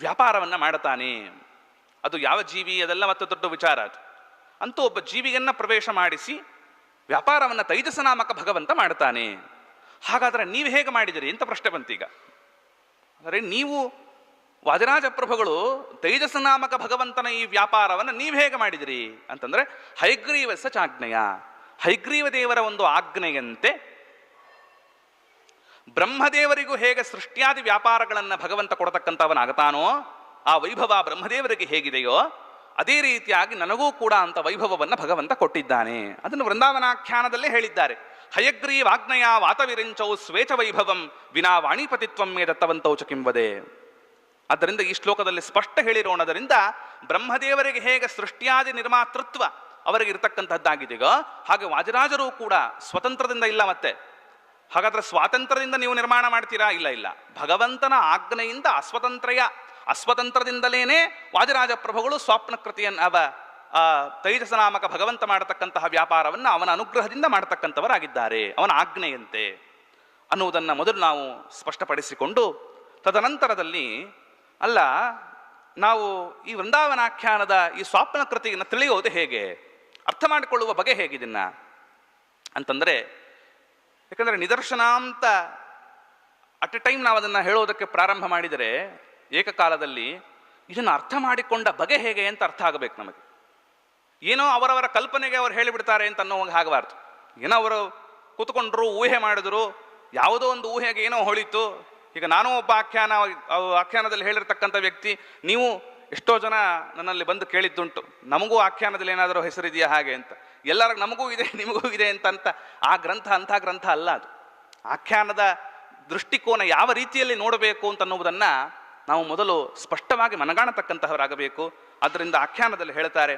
A: ವ್ಯಾಪಾರವನ್ನ ಮಾಡುತ್ತಾನೆ. ಅದು ಯಾವ ಜೀವಿ ಅದೆಲ್ಲ ಮತ್ತೆ ದೊಡ್ಡ ವಿಚಾರ. ಅದು ಅಂತೂ ಒಬ್ಬ ಜೀವಿಯನ್ನ ಪ್ರವೇಶ ಮಾಡಿಸಿ ವ್ಯಾಪಾರವನ್ನ ತೈಜಸ ನಾಮಕ ಭಗವಂತ ಮಾಡ್ತಾನೆ. ಹಾಗಾದ್ರೆ ನೀವು ಹೇಗೆ ಮಾಡಿದಿರಿ ಅಂತ ಪ್ರಶ್ನೆ ಬಂತೀಗ. ಅಂದರೆ ನೀವು ವಾದಿರಾಜ ಪ್ರಭುಗಳು ತೈಜಸ ನಾಮಕ ಭಗವಂತನ ಈ ವ್ಯಾಪಾರವನ್ನು ನೀವು ಹೇಗೆ ಮಾಡಿದಿರಿ ಅಂತಂದ್ರೆ ಹೈಗ್ರೀವ ಸಚಾಜ್ಞೆಯ, ಹೈಗ್ರೀವ ದೇವರ ಒಂದು ಆಜ್ಞೆಯಂತೆ ಬ್ರಹ್ಮದೇವರಿಗೂ ಹೇಗೆ ಸೃಷ್ಟಿಯಾದಿ ವ್ಯಾಪಾರಗಳನ್ನು ಭಗವಂತ ಕೊಡತಕ್ಕಂಥವನಾಗತಾನೋ, ಆ ವೈಭವ ಬ್ರಹ್ಮದೇವರಿಗೆ ಹೇಗಿದೆಯೋ ಅದೇ ರೀತಿಯಾಗಿ ನನಗೂ ಕೂಡ ಅಂತ ವೈಭವವನ್ನು ಭಗವಂತ ಕೊಟ್ಟಿದ್ದಾನೆ. ಅದನ್ನು ವೃಂದಾವನಾಖ್ಯಾನದಲ್ಲೇ ಹೇಳಿದ್ದಾರೆ. ಹಯಗ್ರೀವಾಜ್ಞೆಯ ವಾತವಿರಿಂಚೌ ಸ್ವೇಚ ವೈಭವಂ ವಿನಾ ವಾಣಿಪತಿತ್ವಂ ಮೇ ದತ್ತವಂತೌ ಚ ಕಿಂವದೆ. ಆದ್ದರಿಂದ ಈ ಶ್ಲೋಕದಲ್ಲಿ ಸ್ಪಷ್ಟ ಹೇಳಿರೋಣದರಿಂದ ಬ್ರಹ್ಮದೇವರಿಗೆ ಹೇಗೆ ಸೃಷ್ಟಿಯಾದಿ ನಿರ್ಮಾತೃತ್ವ ಅವರಿಗೆ ಇರತಕ್ಕಂಥದ್ದಾಗಿದೆಯೋ ಹಾಗೆ ವಾದಿರಾಜರು ಕೂಡ ಸ್ವತಂತ್ರದಿಂದ ಇಲ್ಲ. ಮತ್ತೆ ಹಾಗಾದ್ರೆ ಸ್ವಾತಂತ್ರ್ಯದಿಂದ ನೀವು ನಿರ್ಮಾಣ ಮಾಡ್ತೀರಾ? ಇಲ್ಲ ಇಲ್ಲ, ಭಗವಂತನ ಆಜ್ಞೆಯಿಂದ ಅಸ್ವತಂತ್ರದಿಂದಲೇನೆ ವಾದಿರಾಜ ಪ್ರಭುಗಳು ಸ್ವಪ್ನ ಕೃತಿಯನ್ನು ತೈಜಸ ನಾಮಕ ಭಗವಂತ ಮಾಡತಕ್ಕಂತಹ ವ್ಯಾಪಾರವನ್ನು ಅವನ ಅನುಗ್ರಹದಿಂದ ಮಾಡತಕ್ಕಂಥವರಾಗಿದ್ದಾರೆ, ಅವನ ಆಜ್ಞೆಯಂತೆ ಅನ್ನುವುದನ್ನು ಮೊದಲು ನಾವು ಸ್ಪಷ್ಟಪಡಿಸಿಕೊಂಡು, ತದನಂತರದಲ್ಲಿ ಅಲ್ಲ ನಾವು ಈ ವೃಂದಾವನಾಖ್ಯಾನದ ಈ ಸ್ವಪ್ನ ಕೃತಿಯನ್ನು ತಿಳಿಯೋದು ಹೇಗೆ, ಅರ್ಥ ಮಾಡಿಕೊಳ್ಳುವ ಬಗೆ ಹೇಗಿದನ್ನ ಅಂತಂದರೆ, ಯಾಕಂದರೆ ನಿದರ್ಶನ ಅಂತ ಅಟ್ ಎ ಟೈಮ್ ನಾವು ಅದನ್ನು ಹೇಳೋದಕ್ಕೆ ಪ್ರಾರಂಭ ಮಾಡಿದರೆ ಏಕಕಾಲದಲ್ಲಿ ಇದನ್ನು ಅರ್ಥ ಮಾಡಿಕೊಂಡ ಬಗೆ ಹೇಗೆ ಅಂತ ಅರ್ಥ ಆಗಬೇಕು ನಮಗೆ. ಏನೋ ಅವರವರ ಕಲ್ಪನೆಗೆ ಅವರು ಹೇಳಿಬಿಡ್ತಾರೆ ಅಂತ ಅನ್ನೋವಾಗ ಆಗಬಾರ್ದು. ಏನೋ ಅವರು ಕೂತ್ಕೊಂಡ್ರು, ಊಹೆ ಮಾಡಿದ್ರು, ಯಾವುದೋ ಒಂದು ಊಹೆಗೆ ಏನೋ ಹೊಳಿತು. ಈಗ ನಾನು ಒಬ್ಬ ಆಖ್ಯಾನದಲ್ಲಿ ಹೇಳಿರ್ತಕ್ಕಂಥ ವ್ಯಕ್ತಿ, ನೀವು ಎಷ್ಟೋ ಜನ ನನ್ನಲ್ಲಿ ಬಂದು ಕೇಳಿದ್ದುಂಟು, ನಮಗೂ ಆಖ್ಯಾನದಲ್ಲಿ ಏನಾದರೂ ಹೆಸರಿದೆಯಾ ಹಾಗೆ ಅಂತ. ಎಲ್ಲರಿಗೂ ನಮಗೂ ಇದೆ ನಿಮಗೂ ಇದೆ ಅಂತ ಆ ಗ್ರಂಥ ಅಂಥ ಗ್ರಂಥ ಅಲ್ಲ. ಅದು ಆಖ್ಯಾನದ ದೃಷ್ಟಿಕೋನ ಯಾವ ರೀತಿಯಲ್ಲಿ ನೋಡಬೇಕು ಅಂತನ್ನುವುದನ್ನು ನಾವು ಮೊದಲು ಸ್ಪಷ್ಟವಾಗಿ ಮನಗಾಣತಕ್ಕಂತಹವರಾಗಬೇಕು. ಆದ್ದರಿಂದ ಆಖ್ಯಾನದಲ್ಲಿ ಹೇಳ್ತಾರೆ,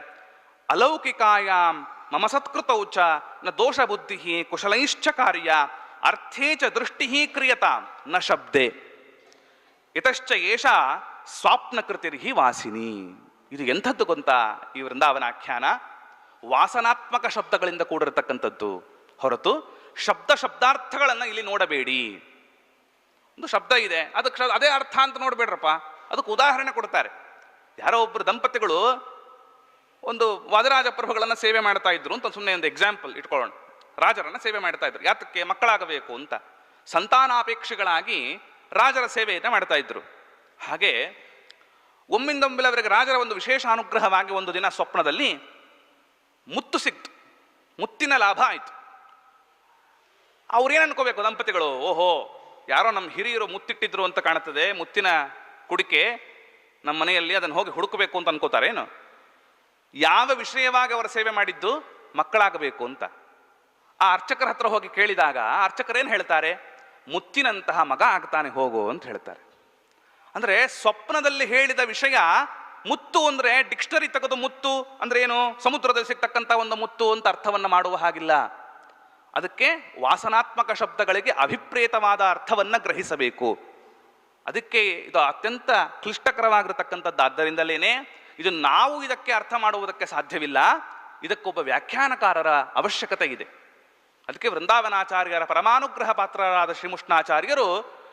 A: ಅಲೌಕಿಕಾಯಾಮ್ ಮಮ ಸತ್ಕೃತೌಚ ನ ದೋಷ ಬುದ್ಧಿ ಕುಶಲೈಶ್ಚ ಕಾರ್ಯ ಅರ್ಥೇ ಚ ದೃಷ್ಟಿ ಕ್ರಿಯತಾಂ ನ ಶಬ್ದೆ ಇತಶ್ಚ ಏಷ ಸ್ವಾಪ್ನ ಕೃತಿರ್ಹಿ ವಾಸಿನಿ. ಇದು ಎಂಥದ್ದು ಗೊತ್ತಾ? ಈ ವೃಂದಾವನ ಆಖ್ಯಾನ ವಾಸನಾತ್ಮಕ ಶಬ್ದಗಳಿಂದ ಕೂಡಿರತಕ್ಕಂಥದ್ದು ಹೊರತು ಶಬ್ದಾರ್ಥಗಳನ್ನು ಇಲ್ಲಿ ನೋಡಬೇಡಿ. ಒಂದು ಶಬ್ದ ಇದೆ, ಅದಕ್ಕೆ ಅದೇ ಅರ್ಥ ಅಂತ ನೋಡಬೇಡ್ರಪ್ಪ. ಅದಕ್ಕೆ ಉದಾಹರಣೆ ಕೊಡ್ತಾರೆ. ಯಾರೋ ಒಬ್ಬರು ದಂಪತಿಗಳು ಒಂದು ವಾದಿರಾಜ ಪ್ರಭುಗಳನ್ನು ಸೇವೆ ಮಾಡ್ತಾ ಇದ್ರು ಅಂತ ಸುಮ್ಮನೆ ಒಂದು ಎಕ್ಸಾಂಪಲ್ ಇಟ್ಕೊಳ್ಳೋಣ. ರಾಜರನ್ನ ಸೇವೆ ಮಾಡ್ತಾ ಇದ್ರು, ಯಾತಕ್ಕೆ? ಮಕ್ಕಳಾಗಬೇಕು ಅಂತ ಸಂತಾನಾಪೇಕ್ಷಿಗಳಾಗಿ ರಾಜರ ಸೇವೆಯನ್ನು ಮಾಡ್ತಾ ಇದ್ರು. ಹಾಗೆ ಒಮ್ಮಿಂದೊಮ್ಮೆಲೆ ಅವರಿಗೆ ರಾಜರ ಒಂದು ವಿಶೇಷ ಅನುಗ್ರಹವಾಗಿ ಒಂದು ದಿನ ಸ್ವಪ್ನದಲ್ಲಿ ಮುತ್ತು ಸಿಕ್ತು, ಮುತ್ತಿನ ಲಾಭ ಆಯಿತು. ಅವ್ರೇನು ಅನ್ಕೋಬೇಕು ದಂಪತಿಗಳು, ಓಹೋ ಯಾರೋ ನಮ್ಮ ಹಿರಿಯರು ಮುತ್ತಿಟ್ಟಿದ್ರು ಅಂತ ಕಾಣುತ್ತದೆ, ಮುತ್ತಿನ ಕುಡಿಕೆ ನಮ್ಮ ಮನೆಯಲ್ಲಿ, ಅದನ್ನು ಹೋಗಿ ಹುಡುಕಬೇಕು ಅಂತ ಅನ್ಕೋತಾರೇನು? ಯಾವ ವಿಷಯವಾಗಿ ಅವರ ಸೇವೆ ಮಾಡಿದ್ದು? ಮಕ್ಕಳಾಗಬೇಕು ಅಂತ. ಆ ಅರ್ಚಕರ ಹತ್ರ ಹೋಗಿ ಕೇಳಿದಾಗ ಅರ್ಚಕರೇನು ಹೇಳ್ತಾರೆ? ಮುತ್ತಿನಂತಹ ಮಗ ಆಗ್ತಾನೆ ಹೋಗು ಅಂತ ಹೇಳ್ತಾರೆ. ಅಂದ್ರೆ ಸ್ವಪ್ನದಲ್ಲಿ ಹೇಳಿದ ವಿಷಯ ಮುತ್ತು ಅಂದ್ರೆ ಡಿಕ್ಷನರಿ ತೆಗೆದು ಮುತ್ತು ಅಂದ್ರೆ ಏನು, ಸಮುದ್ರದಲ್ಲಿ ಸಿಗ್ತಕ್ಕಂಥ ಒಂದು ಮುತ್ತು ಅಂತ ಅರ್ಥವನ್ನ ಮಾಡುವ ಹಾಗಿಲ್ಲ. ಅದಕ್ಕೆ ವಾಸನಾತ್ಮಕ ಶಬ್ದಗಳಿಗೆ ಅಭಿಪ್ರೇತವಾದ ಅರ್ಥವನ್ನ ಗ್ರಹಿಸಬೇಕು. ಅದಕ್ಕೆ ಇದು ಅತ್ಯಂತ ಕ್ಲಿಷ್ಟಕರವಾಗಿರತಕ್ಕಂಥದ್ದು. ಆದ್ದರಿಂದಲೇನೆ ಇದು ನಾವು ಇದಕ್ಕೆ ಅರ್ಥ ಮಾಡುವುದಕ್ಕೆ ಸಾಧ್ಯವಿಲ್ಲ, ಇದಕ್ಕೊಬ್ಬ ವ್ಯಾಖ್ಯಾನಕಾರರ ಅವಶ್ಯಕತೆ ಇದೆ. ಅದಕ್ಕೆ ವೃಂದಾವನಾಚಾರ್ಯರ ಪರಮಾನುಗ್ರಹ ಪಾತ್ರರಾದ ಶ್ರೀಮುಷ್ಣಾಚಾರ್ಯರು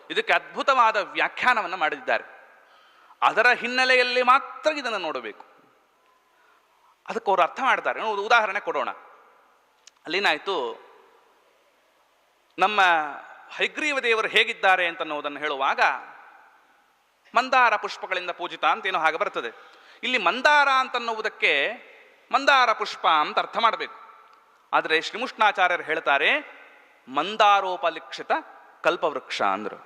A: ಇದಕ್ಕೆ ಅದ್ಭುತವಾದ ವ್ಯಾಖ್ಯಾನವನ್ನು ಮಾಡಿದ್ದಾರೆ. ಅದರ ಹಿನ್ನೆಲೆಯಲ್ಲಿ ಮಾತ್ರ ಇದನ್ನು ನೋಡಬೇಕು. ಅದಕ್ಕೆ ಅವರು ಅರ್ಥ ಮಾಡ್ತಾರೆ. ಉದಾಹರಣೆ ಕೊಡೋಣ. ಅಲ್ಲಿನಾಯ್ತು, ನಮ್ಮ ಹೈಗ್ರೀವ ದೇವರು ಹೇಗಿದ್ದಾರೆ ಅಂತನ್ನುವುದನ್ನು ಹೇಳುವಾಗ ಮಂದಾರ ಪುಷ್ಪಗಳಿಂದ ಪೂಜಿತ ಅಂತೇನೋ ಹಾಗೆ ಬರ್ತದೆ. ಇಲ್ಲಿ ಮಂದಾರ ಅಂತನ್ನುವುದಕ್ಕೆ ಮಂದಾರ ಪುಷ್ಪ ಅಂತ ಅರ್ಥ ಮಾಡಬೇಕು. ಆದರೆ ಶ್ರೀಮುಷ್ಣಾಚಾರ್ಯರು ಹೇಳ್ತಾರೆ ಮಂದಾರೋಪಲಿಕ್ಷಿತ ಕಲ್ಪವೃಕ್ಷ ಅಂದರು.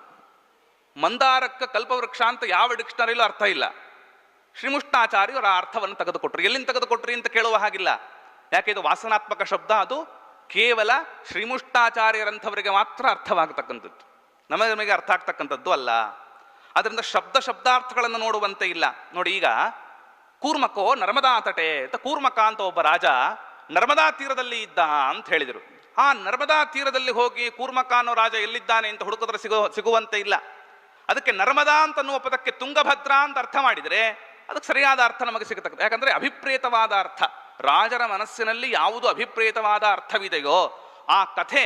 A: ಮಂದಾರಕ್ಕೆ ಕಲ್ಪವೃಕ್ಷ ಅಂತ ಯಾವ ಡಿಕ್ಷನರಿಲೂ ಅರ್ಥ ಇಲ್ಲ. ಶ್ರೀಮುಷ್ಣಾಚಾರ್ಯರು ಆ ಅರ್ಥವನ್ನು ತೆಗೆದುಕೊಟ್ರು. ಎಲ್ಲಿಂದ ತೆಗೆದುಕೊಟ್ರಿ ಅಂತ ಕೇಳುವ ಹಾಗಿಲ್ಲ. ಯಾಕೆ ಇದು ವಾಸನಾತ್ಮಕ ಶಬ್ದ, ಅದು ಕೇವಲ ಶ್ರೀಮುಷ್ಣಾಚಾರ್ಯರಂಥವರಿಗೆ ಮಾತ್ರ ಅರ್ಥವಾಗತಕ್ಕಂಥದ್ದು, ನಮಗೆ ಅರ್ಥ ಆಗ್ತಕ್ಕಂಥದ್ದು ಅಲ್ಲ. ಅದರಿಂದ ಶಬ್ದಾರ್ಥಗಳನ್ನು ನೋಡುವಂತೆ ಇಲ್ಲ. ನೋಡಿ, ಈಗ ಕೂರ್ಮಕೋ ನರ್ಮದಾ ತಟೆ ಅಂತ, ಕೂರ್ಮಕ ಅಂತ ಒಬ್ಬ ರಾಜ ನರ್ಮದಾ ತೀರದಲ್ಲಿ ಇದ್ದ ಅಂತ ಹೇಳಿದರು. ಆ ನರ್ಮದಾ ತೀರದಲ್ಲಿ ಹೋಗಿ ಕೂರ್ಮಕ ಅನ್ನೋ ರಾಜ ಎಲ್ಲಿದ್ದಾನೆ ಅಂತ ಹುಡುಕಿದ್ರೆ ಸಿಗುವಂತೆ ಇಲ್ಲ. ಅದಕ್ಕೆ ನರ್ಮದಾ ಅಂತನ್ನುವ ಪದಕ್ಕೆ ತುಂಗಭದ್ರಾ ಅಂತ ಅರ್ಥ ಮಾಡಿದರೆ ಅದಕ್ಕೆ ಸರಿಯಾದ ಅರ್ಥ ನಮಗೆ ಸಿಗತಕ್ಕಂಥ. ಯಾಕಂದ್ರೆ ಅಭಿಪ್ರೇತವಾದ ಅರ್ಥ, ರಾಜರ ಮನಸ್ಸಿನಲ್ಲಿ ಯಾವುದು ಅಭಿಪ್ರೇತವಾದ ಅರ್ಥವಿದೆಯೋ ಆ ಕಥೆ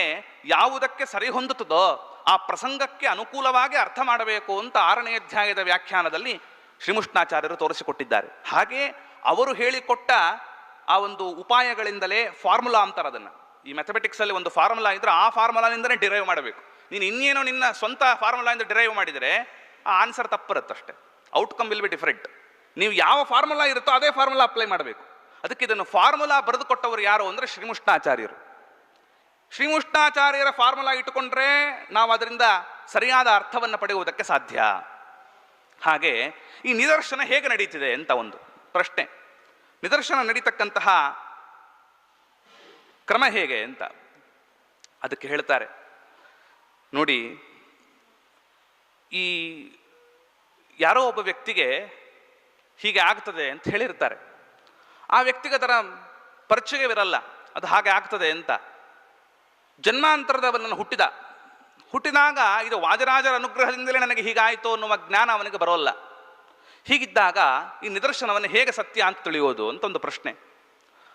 A: ಯಾವುದಕ್ಕೆ ಸರಿ ಹೊಂದುತ್ತದೋ ಆ ಪ್ರಸಂಗಕ್ಕೆ ಅನುಕೂಲವಾಗಿ ಅರ್ಥ ಮಾಡಬೇಕು ಅಂತ 6ನೇ ಅಧ್ಯಾಯದ ವ್ಯಾಖ್ಯಾನದಲ್ಲಿ ಶ್ರೀಮುಷ್ಣಾಚಾರ್ಯರು ತೋರಿಸಿಕೊಟ್ಟಿದ್ದಾರೆ. ಹಾಗೆ ಅವರು ಹೇಳಿಕೊಟ್ಟ ಆ ಒಂದು ಉಪಾಯಗಳಿಂದಲೇ ಫಾರ್ಮುಲಾ ಅಂತಾರೆ ಅದನ್ನು. ಈ ಮ್ಯಾಥಮೆಟಿಕ್ಸ್ ಅಲ್ಲಿ ಒಂದು ಫಾರ್ಮುಲಾ ಇದ್ರೆ ಆ ಫಾರ್ಮುಲಾನಿಂದಲೇ ಡಿರೈವ್ ಮಾಡಬೇಕು. ನೀನು ಇನ್ನೇನೋ ನಿನ್ನ ಸ್ವಂತ ಫಾರ್ಮುಲಾಯಿಂದ ಡಿರೈವ್ ಮಾಡಿದರೆ ಆ ಆನ್ಸರ್ ತಪ್ಪಿರುತ್ತಷ್ಟೇ, ಔಟ್ಕಮ್ ವಿಲ್ ಬಿ ಡಿಫರೆಂಟ್. ನೀವು ಯಾವ ಫಾರ್ಮುಲಾ ಇರುತ್ತೋ ಅದೇ ಫಾರ್ಮುಲಾ ಅಪ್ಲೈ ಮಾಡಬೇಕು. ಅದಕ್ಕೆ ಇದನ್ನು ಫಾರ್ಮುಲಾ ಬರೆದುಕೊಟ್ಟವರು ಯಾರು ಅಂದರೆ ಶ್ರೀಮುಷ್ಣಾಚಾರ್ಯರು. ಶ್ರೀಮುಷ್ಣಾಚಾರ್ಯರ ಫಾರ್ಮುಲಾ ಇಟ್ಟುಕೊಂಡ್ರೆ ನಾವು ಅದರಿಂದ ಸರಿಯಾದ ಅರ್ಥವನ್ನು ಪಡೆಯುವುದಕ್ಕೆ ಸಾಧ್ಯ. ಹಾಗೆ ಈ ನಿದರ್ಶನ ಹೇಗೆ ನಡೀತಿದೆ ಅಂತ ಒಂದು ಪ್ರಶ್ನೆ. ನಿದರ್ಶನ ನಡೀತಕ್ಕಂತಹ ಕ್ರಮ ಹೇಗೆ ಅಂತ ಅದಕ್ಕೆ ಹೇಳ್ತಾರೆ ನೋಡಿ. ಈ ಯಾರೋ ಒಬ್ಬ ವ್ಯಕ್ತಿಗೆ ಹೀಗೆ ಆಗ್ತದೆ ಅಂತ ಹೇಳಿರ್ತಾರೆ. ಆ ವ್ಯಕ್ತಿಗೆ ಅದರ ಪರಿಚಯವಿರಲ್ಲ, ಅದು ಹಾಗೆ ಆಗ್ತದೆ ಅಂತ. ಜನ್ಮಾಂತರದವನನ್ನು ಹುಟ್ಟಿದಾಗ ಇದು ವಾಜರಾಜರ ಅನುಗ್ರಹದಿಂದಲೇ ನನಗೆ ಹೀಗಾಯಿತು ಅನ್ನುವ ಜ್ಞಾನ ಅವನಿಗೆ ಬರೋಲ್ಲ. ಹೀಗಿದ್ದಾಗ ಈ ನಿದರ್ಶನವನ್ನು ಹೇಗೆ ಸತ್ಯ ಅಂತ ತಿಳಿಯೋದು ಅಂತ ಒಂದು ಪ್ರಶ್ನೆ.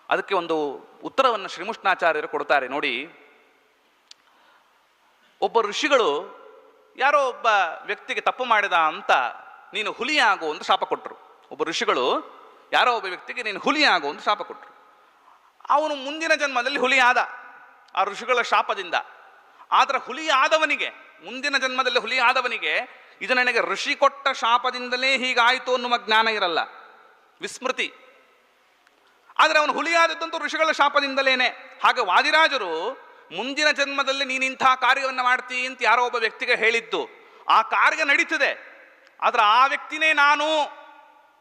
A: ಅದಕ್ಕೆ ಒಂದು ಉತ್ತರವನ್ನು ಶ್ರೀಮುಷ್ಣಾಚಾರ್ಯರು ಕೊಡ್ತಾರೆ ನೋಡಿ. ಒಬ್ಬ ಋಷಿಗಳು ಯಾರೋ ಒಬ್ಬ ವ್ಯಕ್ತಿಗೆ ತಪ್ಪು ಮಾಡಿದ ಅಂತ ನೀನು ಹುಲಿಯಾಗು ಅಂತ ಶಾಪ ಕೊಟ್ಟರು. ಒಬ್ಬ ಋಷಿಗಳು ಯಾರೋ ಒಬ್ಬ ವ್ಯಕ್ತಿಗೆ ನೀನು ಹುಲಿಯಾಗು ಅಂತ ಶಾಪ ಕೊಟ್ಟರು. ಅವನು ಮುಂದಿನ ಜನ್ಮದಲ್ಲಿ ಹುಲಿಯಾದ ಆ ಋಷಿಗಳ ಶಾಪದಿಂದ. ಆದರೆ ಹುಲಿಯಾದವನಿಗೆ, ಮುಂದಿನ ಜನ್ಮದಲ್ಲಿ ಹುಲಿಯಾದವನಿಗೆ ಇದು ನನಗೆ ಋಷಿ ಕೊಟ್ಟ ಶಾಪದಿಂದಲೇ ಹೀಗಾಯಿತು ಅನ್ನುವ ಜ್ಞಾನ ಇರಲ್ಲ, ವಿಸ್ಮೃತಿ. ಆದರೆ ಅವನು ಹುಲಿಯಾದದ್ದಂತೂ ಋಷಿಗಳ ಶಾಪದಿಂದಲೇನೆ. ಹಾಗೆ ವಾದಿರಾಜರು ಮುಂದಿನ ಜನ್ಮದಲ್ಲಿ ನೀನಿಂಥ ಕಾರ್ಯವನ್ನು ಮಾಡ್ತೀ ಅಂತ ಯಾರೋ ಒಬ್ಬ ವ್ಯಕ್ತಿಗೆ ಹೇಳಿದ್ದು, ಆ ಕಾರ್ಯ ನಡೀತಿದೆ, ಆದ್ರೆ ಆ ವ್ಯಕ್ತಿನೇ ನಾನು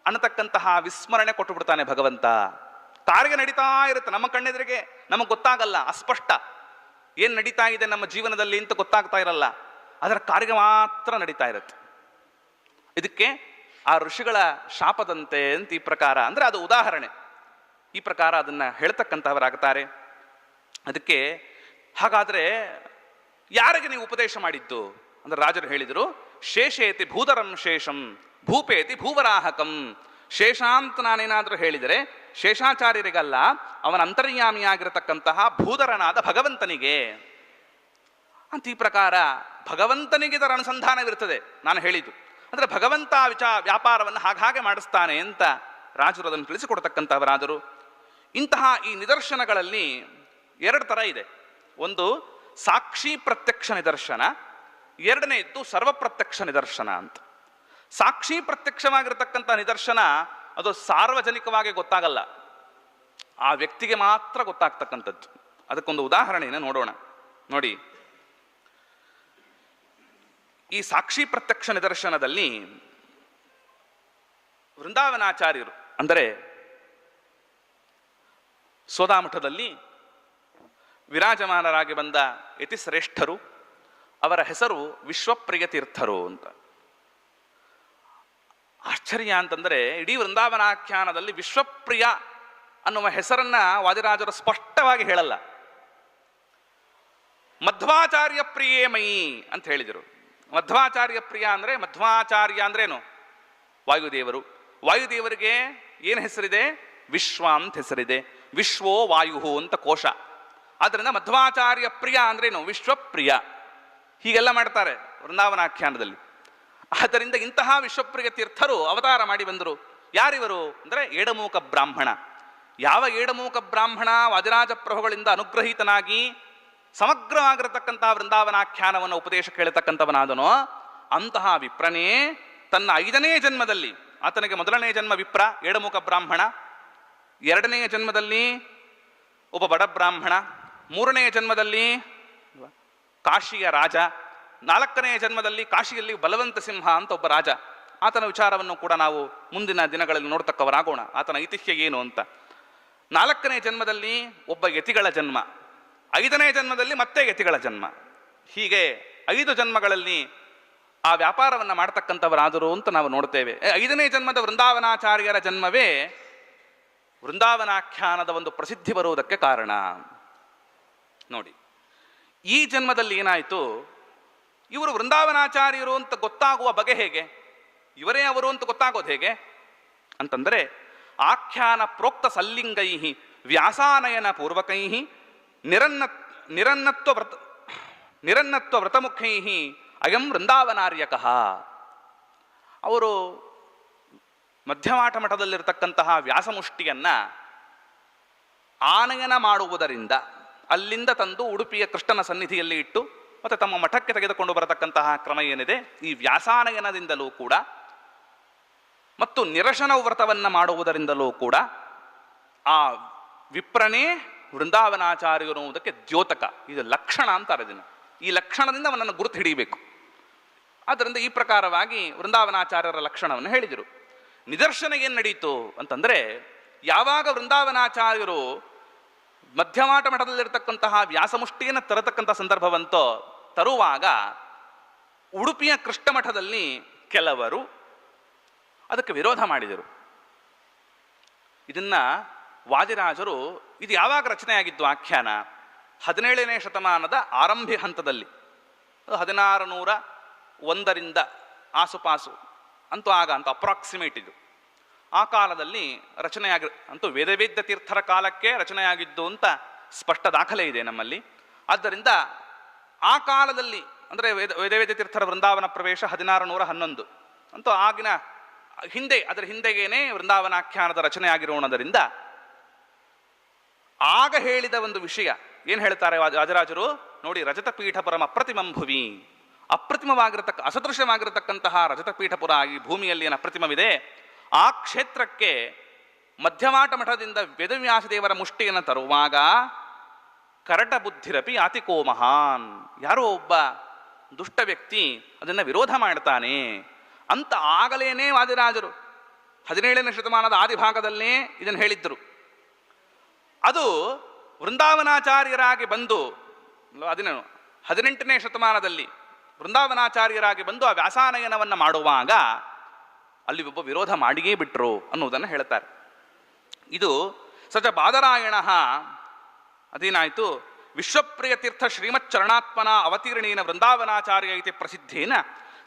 A: ಅನ್ನತಕ್ಕಂತಹ ವಿಸ್ಮರಣೆ ಕೊಟ್ಟು ಬಿಡ್ತಾನೆ ಭಗವಂತ. ಕಾರ್ಯ ನಡೀತಾ ಇರುತ್ತೆ ನಮ್ಮ ಕಣ್ಣೆದುರಿಗೆ, ನಮಗೆ ಗೊತ್ತಾಗಲ್ಲ, ಅಸ್ಪಷ್ಟ. ಏನು ನಡೀತಾ ಇದೆ ನಮ್ಮ ಜೀವನದಲ್ಲಿ ಅಂತ ಗೊತ್ತಾಗ್ತಾ ಇರಲ್ಲ, ಅದರ ಕಾರ್ಯ ಮಾತ್ರ ನಡೀತಾ ಇರುತ್ತೆ. ಇದಕ್ಕೆ ಆ ಋಷಿಗಳ ಶಾಪದಂತೆ ಅಂತ ಈ ಪ್ರಕಾರ, ಅಂದ್ರೆ ಅದು ಉದಾಹರಣೆ, ಈ ಪ್ರಕಾರ ಅದನ್ನ ಹೇಳ್ತಕ್ಕಂಥವರಾಗ್ತಾರೆ. ಅದಕ್ಕೆ ಹಾಗಾದ್ರೆ ಯಾರಿಗೆ ನೀವು ಉಪದೇಶ ಮಾಡಿದ್ದು ಅಂದ್ರೆ ರಾಜರು ಹೇಳಿದರು, ಶೇಷೇತಿ ಭೂಧರಂ ಶೇಷಂ ಭೂಪೇತಿ ಭೂವರಾಹಕಂ. ಶೇಷ ಅಂತ ನಾನೇನಾದರೂ ಹೇಳಿದರೆ ಶೇಷಾಚಾರ್ಯರಿಗಲ್ಲ, ಅವನ ಅಂತರ್ಯಾಮಿಯಾಗಿರತಕ್ಕಂತಹ ಭೂಧರನಾದ ಭಗವಂತನಿಗೆ ಅಂತ. ಈ ಪ್ರಕಾರ ಭಗವಂತನಿಗೆ ಇದರ ಅನುಸಂಧಾನವಿರ್ತದೆ ನಾನು ಹೇಳಿದ್ದು. ಅಂದರೆ ಭಗವಂತ ವ್ಯಾಪಾರವನ್ನು ಹಾಗೆ ಮಾಡಿಸ್ತಾನೆ ಅಂತ ರಾಜರು ಅದನ್ನು ತಿಳಿಸಿಕೊಡ್ತಕ್ಕಂಥವರಾದರು. ಇಂತಹ ಈ ನಿದರ್ಶನಗಳಲ್ಲಿ 2 ಥರ ಇದೆ. ಒಂದು ಸಾಕ್ಷಿ ಪ್ರತ್ಯಕ್ಷ ನಿದರ್ಶನ, ಎರಡನೆಯದ್ದು ಸರ್ವಪ್ರತ್ಯಕ್ಷ ನಿದರ್ಶನ ಅಂತ. ಸಾಕ್ಷಿ ಪ್ರತ್ಯಕ್ಷವಾಗಿರತಕ್ಕಂಥ ನಿದರ್ಶನ ಅದು ಸಾರ್ವಜನಿಕವಾಗಿ ಗೊತ್ತಾಗಲ್ಲ, ಆ ವ್ಯಕ್ತಿಗೆ ಮಾತ್ರ ಗೊತ್ತಾಗ್ತಕ್ಕಂಥದ್ದು. ಅದಕ್ಕೊಂದು ಉದಾಹರಣೆಯನ್ನು ನೋಡೋಣ ನೋಡಿ. ಈ ಸಾಕ್ಷಿ ಪ್ರತ್ಯಕ್ಷ ನಿದರ್ಶನದಲ್ಲಿ ವೃಂದಾವನಾಚಾರ್ಯರು ಅಂದರೆ ಸೋದಾಮಠದಲ್ಲಿ ವಿರಾಜಮಾನರಾಗಿ ಬಂದ ಯತಿಶ್ರೇಷ್ಠರು, ಅವರ ಹೆಸರು ವಿಶ್ವಪ್ರಿಯ ತೀರ್ಥರು ಅಂತ. ಆಶ್ಚರ್ಯ ಅಂತಂದರೆ ಇಡೀ ವೃಂದಾವನಾಖ್ಯಾನದಲ್ಲಿ ವಿಶ್ವಪ್ರಿಯ ಅನ್ನುವ ಹೆಸರನ್ನ ವಾದಿರಾಜರು ಸ್ಪಷ್ಟವಾಗಿ ಹೇಳಲ್ಲ. ಮಧ್ವಾಚಾರ್ಯ ಪ್ರಿಯೇ ಮಯಿ ಅಂತ ಹೇಳಿದರು. ಮಧ್ವಾಚಾರ್ಯ ಪ್ರಿಯ ಅಂದರೆ, ಮಧ್ವಾಚಾರ್ಯ ಅಂದ್ರೇನು? ವಾಯುದೇವರು. ವಾಯುದೇವರಿಗೆ ಏನು ಹೆಸರಿದೆ? ವಿಶ್ವ ಅಂತ ಹೆಸರಿದೆ. ವಿಶ್ವೋ ವಾಯು ಅಂತ ಕೋಶ. ಆದ್ದರಿಂದ ಮಧ್ವಾಚಾರ್ಯ ಪ್ರಿಯ ಅಂದ್ರೇನು? ವಿಶ್ವಪ್ರಿಯ. ಹೀಗೆಲ್ಲ ಮಾಡ್ತಾರೆ ವೃಂದಾವನಾಖ್ಯಾನದಲ್ಲಿ. ಆದ್ದರಿಂದ ಇಂತಹ ವಿಶ್ವಪ್ರಿಯ ತೀರ್ಥರು ಅವತಾರ ಮಾಡಿ ಬಂದರು. ಯಾರಿವರು ಅಂದರೆ ಏಡಮೂಕ ಬ್ರಾಹ್ಮಣ. ಯಾವ ಏಡಮೂಕ ಬ್ರಾಹ್ಮಣ ವಾದಿರಾಜ ಪ್ರಭುಗಳಿಂದ ಅನುಗ್ರಹೀತನಾಗಿ ಸಮಗ್ರವಾಗಿರತಕ್ಕಂತಹ ವೃಂದಾವನಾಖ್ಯಾನವನ್ನು ಉಪದೇಶ ಕೇಳತಕ್ಕಂಥವನಾದನೋ ಅಂತಹ ವಿಪ್ರನೇ ತನ್ನ 5ನೇ ಜನ್ಮದಲ್ಲಿ, ಆತನಿಗೆ ಮೊದಲನೇ ಜನ್ಮ ವಿಪ್ರ ಏಡಮೂಕ ಬ್ರಾಹ್ಮಣ, 2ನೆಯ ಜನ್ಮದಲ್ಲಿ ಒಬ್ಬ ಬಡ ಬ್ರಾಹ್ಮಣ, 3ನೆಯ ಜನ್ಮದಲ್ಲಿ ಕಾಶಿಯ ರಾಜ, 4ನೆಯ ಜನ್ಮದಲ್ಲಿ ಕಾಶಿಯಲ್ಲಿ ಬಲವಂತ ಸಿಂಹ ಅಂತ ಒಬ್ಬ ರಾಜ. ಆತನ ವಿಚಾರವನ್ನು ಕೂಡ ನಾವು ಮುಂದಿನ ದಿನಗಳಲ್ಲಿ ನೋಡ್ತಕ್ಕವರಾಗೋಣ, ಆತನ ಐತಿಹ್ಯ ಏನು ಅಂತ. 4ನೇ ಜನ್ಮದಲ್ಲಿ ಒಬ್ಬ ಯತಿಗಳ ಜನ್ಮ, 5ನೇ ಜನ್ಮದಲ್ಲಿ ಮತ್ತೆ ಯತಿಗಳ ಜನ್ಮ. ಹೀಗೆ 5 ಜನ್ಮಗಳಲ್ಲಿ ಆ ವ್ಯಾಪಾರವನ್ನು ಮಾಡ್ತಕ್ಕಂಥವರಾದರು ಅಂತ ನಾವು ನೋಡ್ತೇವೆ. 5ನೇ ಜನ್ಮದ ವೃಂದಾವನಾಚಾರ್ಯರ ಜನ್ಮವೇ ವೃಂದಾವನಾಖ್ಯಾನದ ಒಂದು ಪ್ರಸಿದ್ಧಿ ಬರುವುದಕ್ಕೆ ಕಾರಣ. ನೋಡಿ, ಈ ಜನ್ಮದಲ್ಲಿ ಏನಾಯಿತು, ಇವರು ವೃಂದಾವನಾಚಾರ್ಯರು ಅಂತ ಗೊತ್ತಾಗುವ ಬಗೆ ಹೇಗೆ, ಇವರೇ ಅವರು ಅಂತ ಗೊತ್ತಾಗೋದು ಹೇಗೆ ಅಂತಂದರೆ, ಆಖ್ಯಾನ ಪ್ರೋಕ್ತ ಸಲ್ಲಿಂಗೈ ವ್ಯಾಸಾನಯನ ಪೂರ್ವಕೈ ನಿರನ್ನತ್ವ ವ್ರತಮುಖೈ ಅಯಂ ವೃಂದಾವನಾರ್ಯಕಃ. ಅವರು ಮಧ್ಯಮಾಠ ಮಠದಲ್ಲಿರ್ತಕ್ಕಂತಹ ವ್ಯಾಸಮುಷ್ಟಿಯನ್ನ ಆನಯನ ಮಾಡುವುದರಿಂದ ಅಲ್ಲಿಂದ ತಂದು ಉಡುಪಿಯ ಕೃಷ್ಣನ ಸನ್ನಿಧಿಯಲ್ಲಿ ಇಟ್ಟು ಮತ್ತೆ ತಮ್ಮ ಮಠಕ್ಕೆ ತೆಗೆದುಕೊಂಡು ಬರತಕ್ಕಂತಹ ಕ್ರಮ ಏನಿದೆ, ಈ ವ್ಯಾಸಾನಯನದಿಂದಲೂ ಕೂಡ ಮತ್ತು ನಿರಶನ ವ್ರತವನ್ನು ಮಾಡುವುದರಿಂದಲೂ ಕೂಡ ಆ ವಿಪ್ರನೇ ವೃಂದಾವನಾಚಾರ್ಯರು ಅನ್ನುವುದಕ್ಕೆ ದ್ಯೋತಕ, ಇದು ಲಕ್ಷಣ ಅಂತಾರೆ ಇದನ್ನು. ಈ ಲಕ್ಷಣದಿಂದ ಅವನನ್ನು ಗುರುತು ಹಿಡಿಯಬೇಕು. ಆದ್ದರಿಂದ ಈ ಪ್ರಕಾರವಾಗಿ ವೃಂದಾವನಾಚಾರ್ಯರ ಲಕ್ಷಣವನ್ನು ಹೇಳಿದರು. ನಿದರ್ಶನ ಏನು ನಡೀತು ಅಂತಂದರೆ, ಯಾವಾಗ ವೃಂದಾವನಾಚಾರ್ಯರು ಮಧ್ಯಮಾಟ ಮಠದಲ್ಲಿರ್ತಕ್ಕಂತಹ ವ್ಯಾಸಮುಷ್ಟಿಯನ್ನು ತರತಕ್ಕಂಥ ಸಂದರ್ಭವಂತೋ ತರುವಾಗ ಉಡುಪಿಯ ಕೃಷ್ಣ ಮಠದಲ್ಲಿ ಕೆಲವರು ಅದಕ್ಕೆ ವಿರೋಧ ಮಾಡಿದರು. ಇದನ್ನ ವಾದಿರಾಜರು, ಇದು ಯಾವಾಗ ರಚನೆಯಾಗಿದ್ದು ಆಖ್ಯಾನ, 17ನೇ ಶತಮಾನದ ಆರಂಭಿ ಹಂತದಲ್ಲಿ, 1601ರಿಂದ ಆಸುಪಾಸು ಅಂತೂ ಅಂತ ಅಪ್ರಾಕ್ಸಿಮೇಟ್ ಇದು. ಆ ಕಾಲದಲ್ಲಿ ರಚನೆಯಾಗಿ ಅಂತೂ ವೇದವೇದ್ಯ ತೀರ್ಥರ ಕಾಲಕ್ಕೆ ರಚನೆಯಾಗಿದ್ದು ಅಂತ ಸ್ಪಷ್ಟ ದಾಖಲೆ ಇದೆ ನಮ್ಮಲ್ಲಿ. ಆದ್ದರಿಂದ ಆ ಕಾಲದಲ್ಲಿ ಅಂದರೆ ವೇದವೇದ್ಯ ತೀರ್ಥರ ವೃಂದಾವನ ಪ್ರವೇಶ 1611 ಅಂತೂ ಆಗಿನ ಹಿಂದೆ, ಅದರ ಹಿಂದೆಗೇನೆ ವೃಂದಾವನಾಖ್ಯಾನದ ರಚನೆ ಆಗಿರೋಣದರಿಂದ ಆಗ ಹೇಳಿದ ಒಂದು ವಿಷಯ ಏನು ಹೇಳ್ತಾರೆ ರಾಜರಾಜರು ನೋಡಿ, ರಜತಪೀಠ ಪರಮ ಅಪ್ರತಿಮಂಭುವಿ, ಅಸದೃಶವಾಗಿರತಕ್ಕಂತಹ ರಜತಪೀಠಪುರ ಈ ಭೂಮಿಯಲ್ಲಿ ಏನು ಅಪ್ರತಿಮವಿದೆ, ಆ ಕ್ಷೇತ್ರಕ್ಕೆ ಮಧ್ಯಮಾಟ ಮಠದಿಂದ ವೇದವ್ಯಾಸ ದೇವರ ಮುಷ್ಟಿಯನ್ನು ತರುವಾಗ ಕರಟ ಬುದ್ಧಿರಪಿ ಆತಿಕೋ ಮಹಾನ್, ಯಾರೋ ಒಬ್ಬ ದುಷ್ಟ ವ್ಯಕ್ತಿ ಅದನ್ನು ವಿರೋಧ ಮಾಡ್ತಾನೆ ಅಂತ ಆಗಲೇನೆ ವಾದಿರಾಜರು 17ನೇ ಶತಮಾನದ ಆದಿಭಾಗದಲ್ಲೇ ಇದನ್ನು ಹೇಳಿದ್ದರು. ಅದು ವೃಂದಾವನಾಚಾರ್ಯರಾಗಿ ಬಂದು 18ನೇ ಶತಮಾನದಲ್ಲಿ ವೃಂದಾವನಾಚಾರ್ಯರಾಗಿ ಬಂದು ಆ ವ್ಯಾಸಾನಯನವನ್ನು ಮಾಡುವಾಗ ಅಲ್ಲಿ ಒಬ್ಬ ವಿರೋಧ ಮಾಡಿಯೇ ಬಿಟ್ರು ಅನ್ನುವುದನ್ನು ಹೇಳ್ತಾರೆ. ಇದು ಸಚ ಬಾದರಾಯಣ ಅದೇನಾಯಿತು, ವಿಶ್ವಪ್ರಿಯ ತೀರ್ಥ ಶ್ರೀಮಚ್ಚರಣಾತ್ಮನ ಅವತೀರ್ಣೇನ ವೃಂದಾವನಾಚಾರ್ಯ ಇತಿ ಪ್ರಸಿದ್ಧೇನ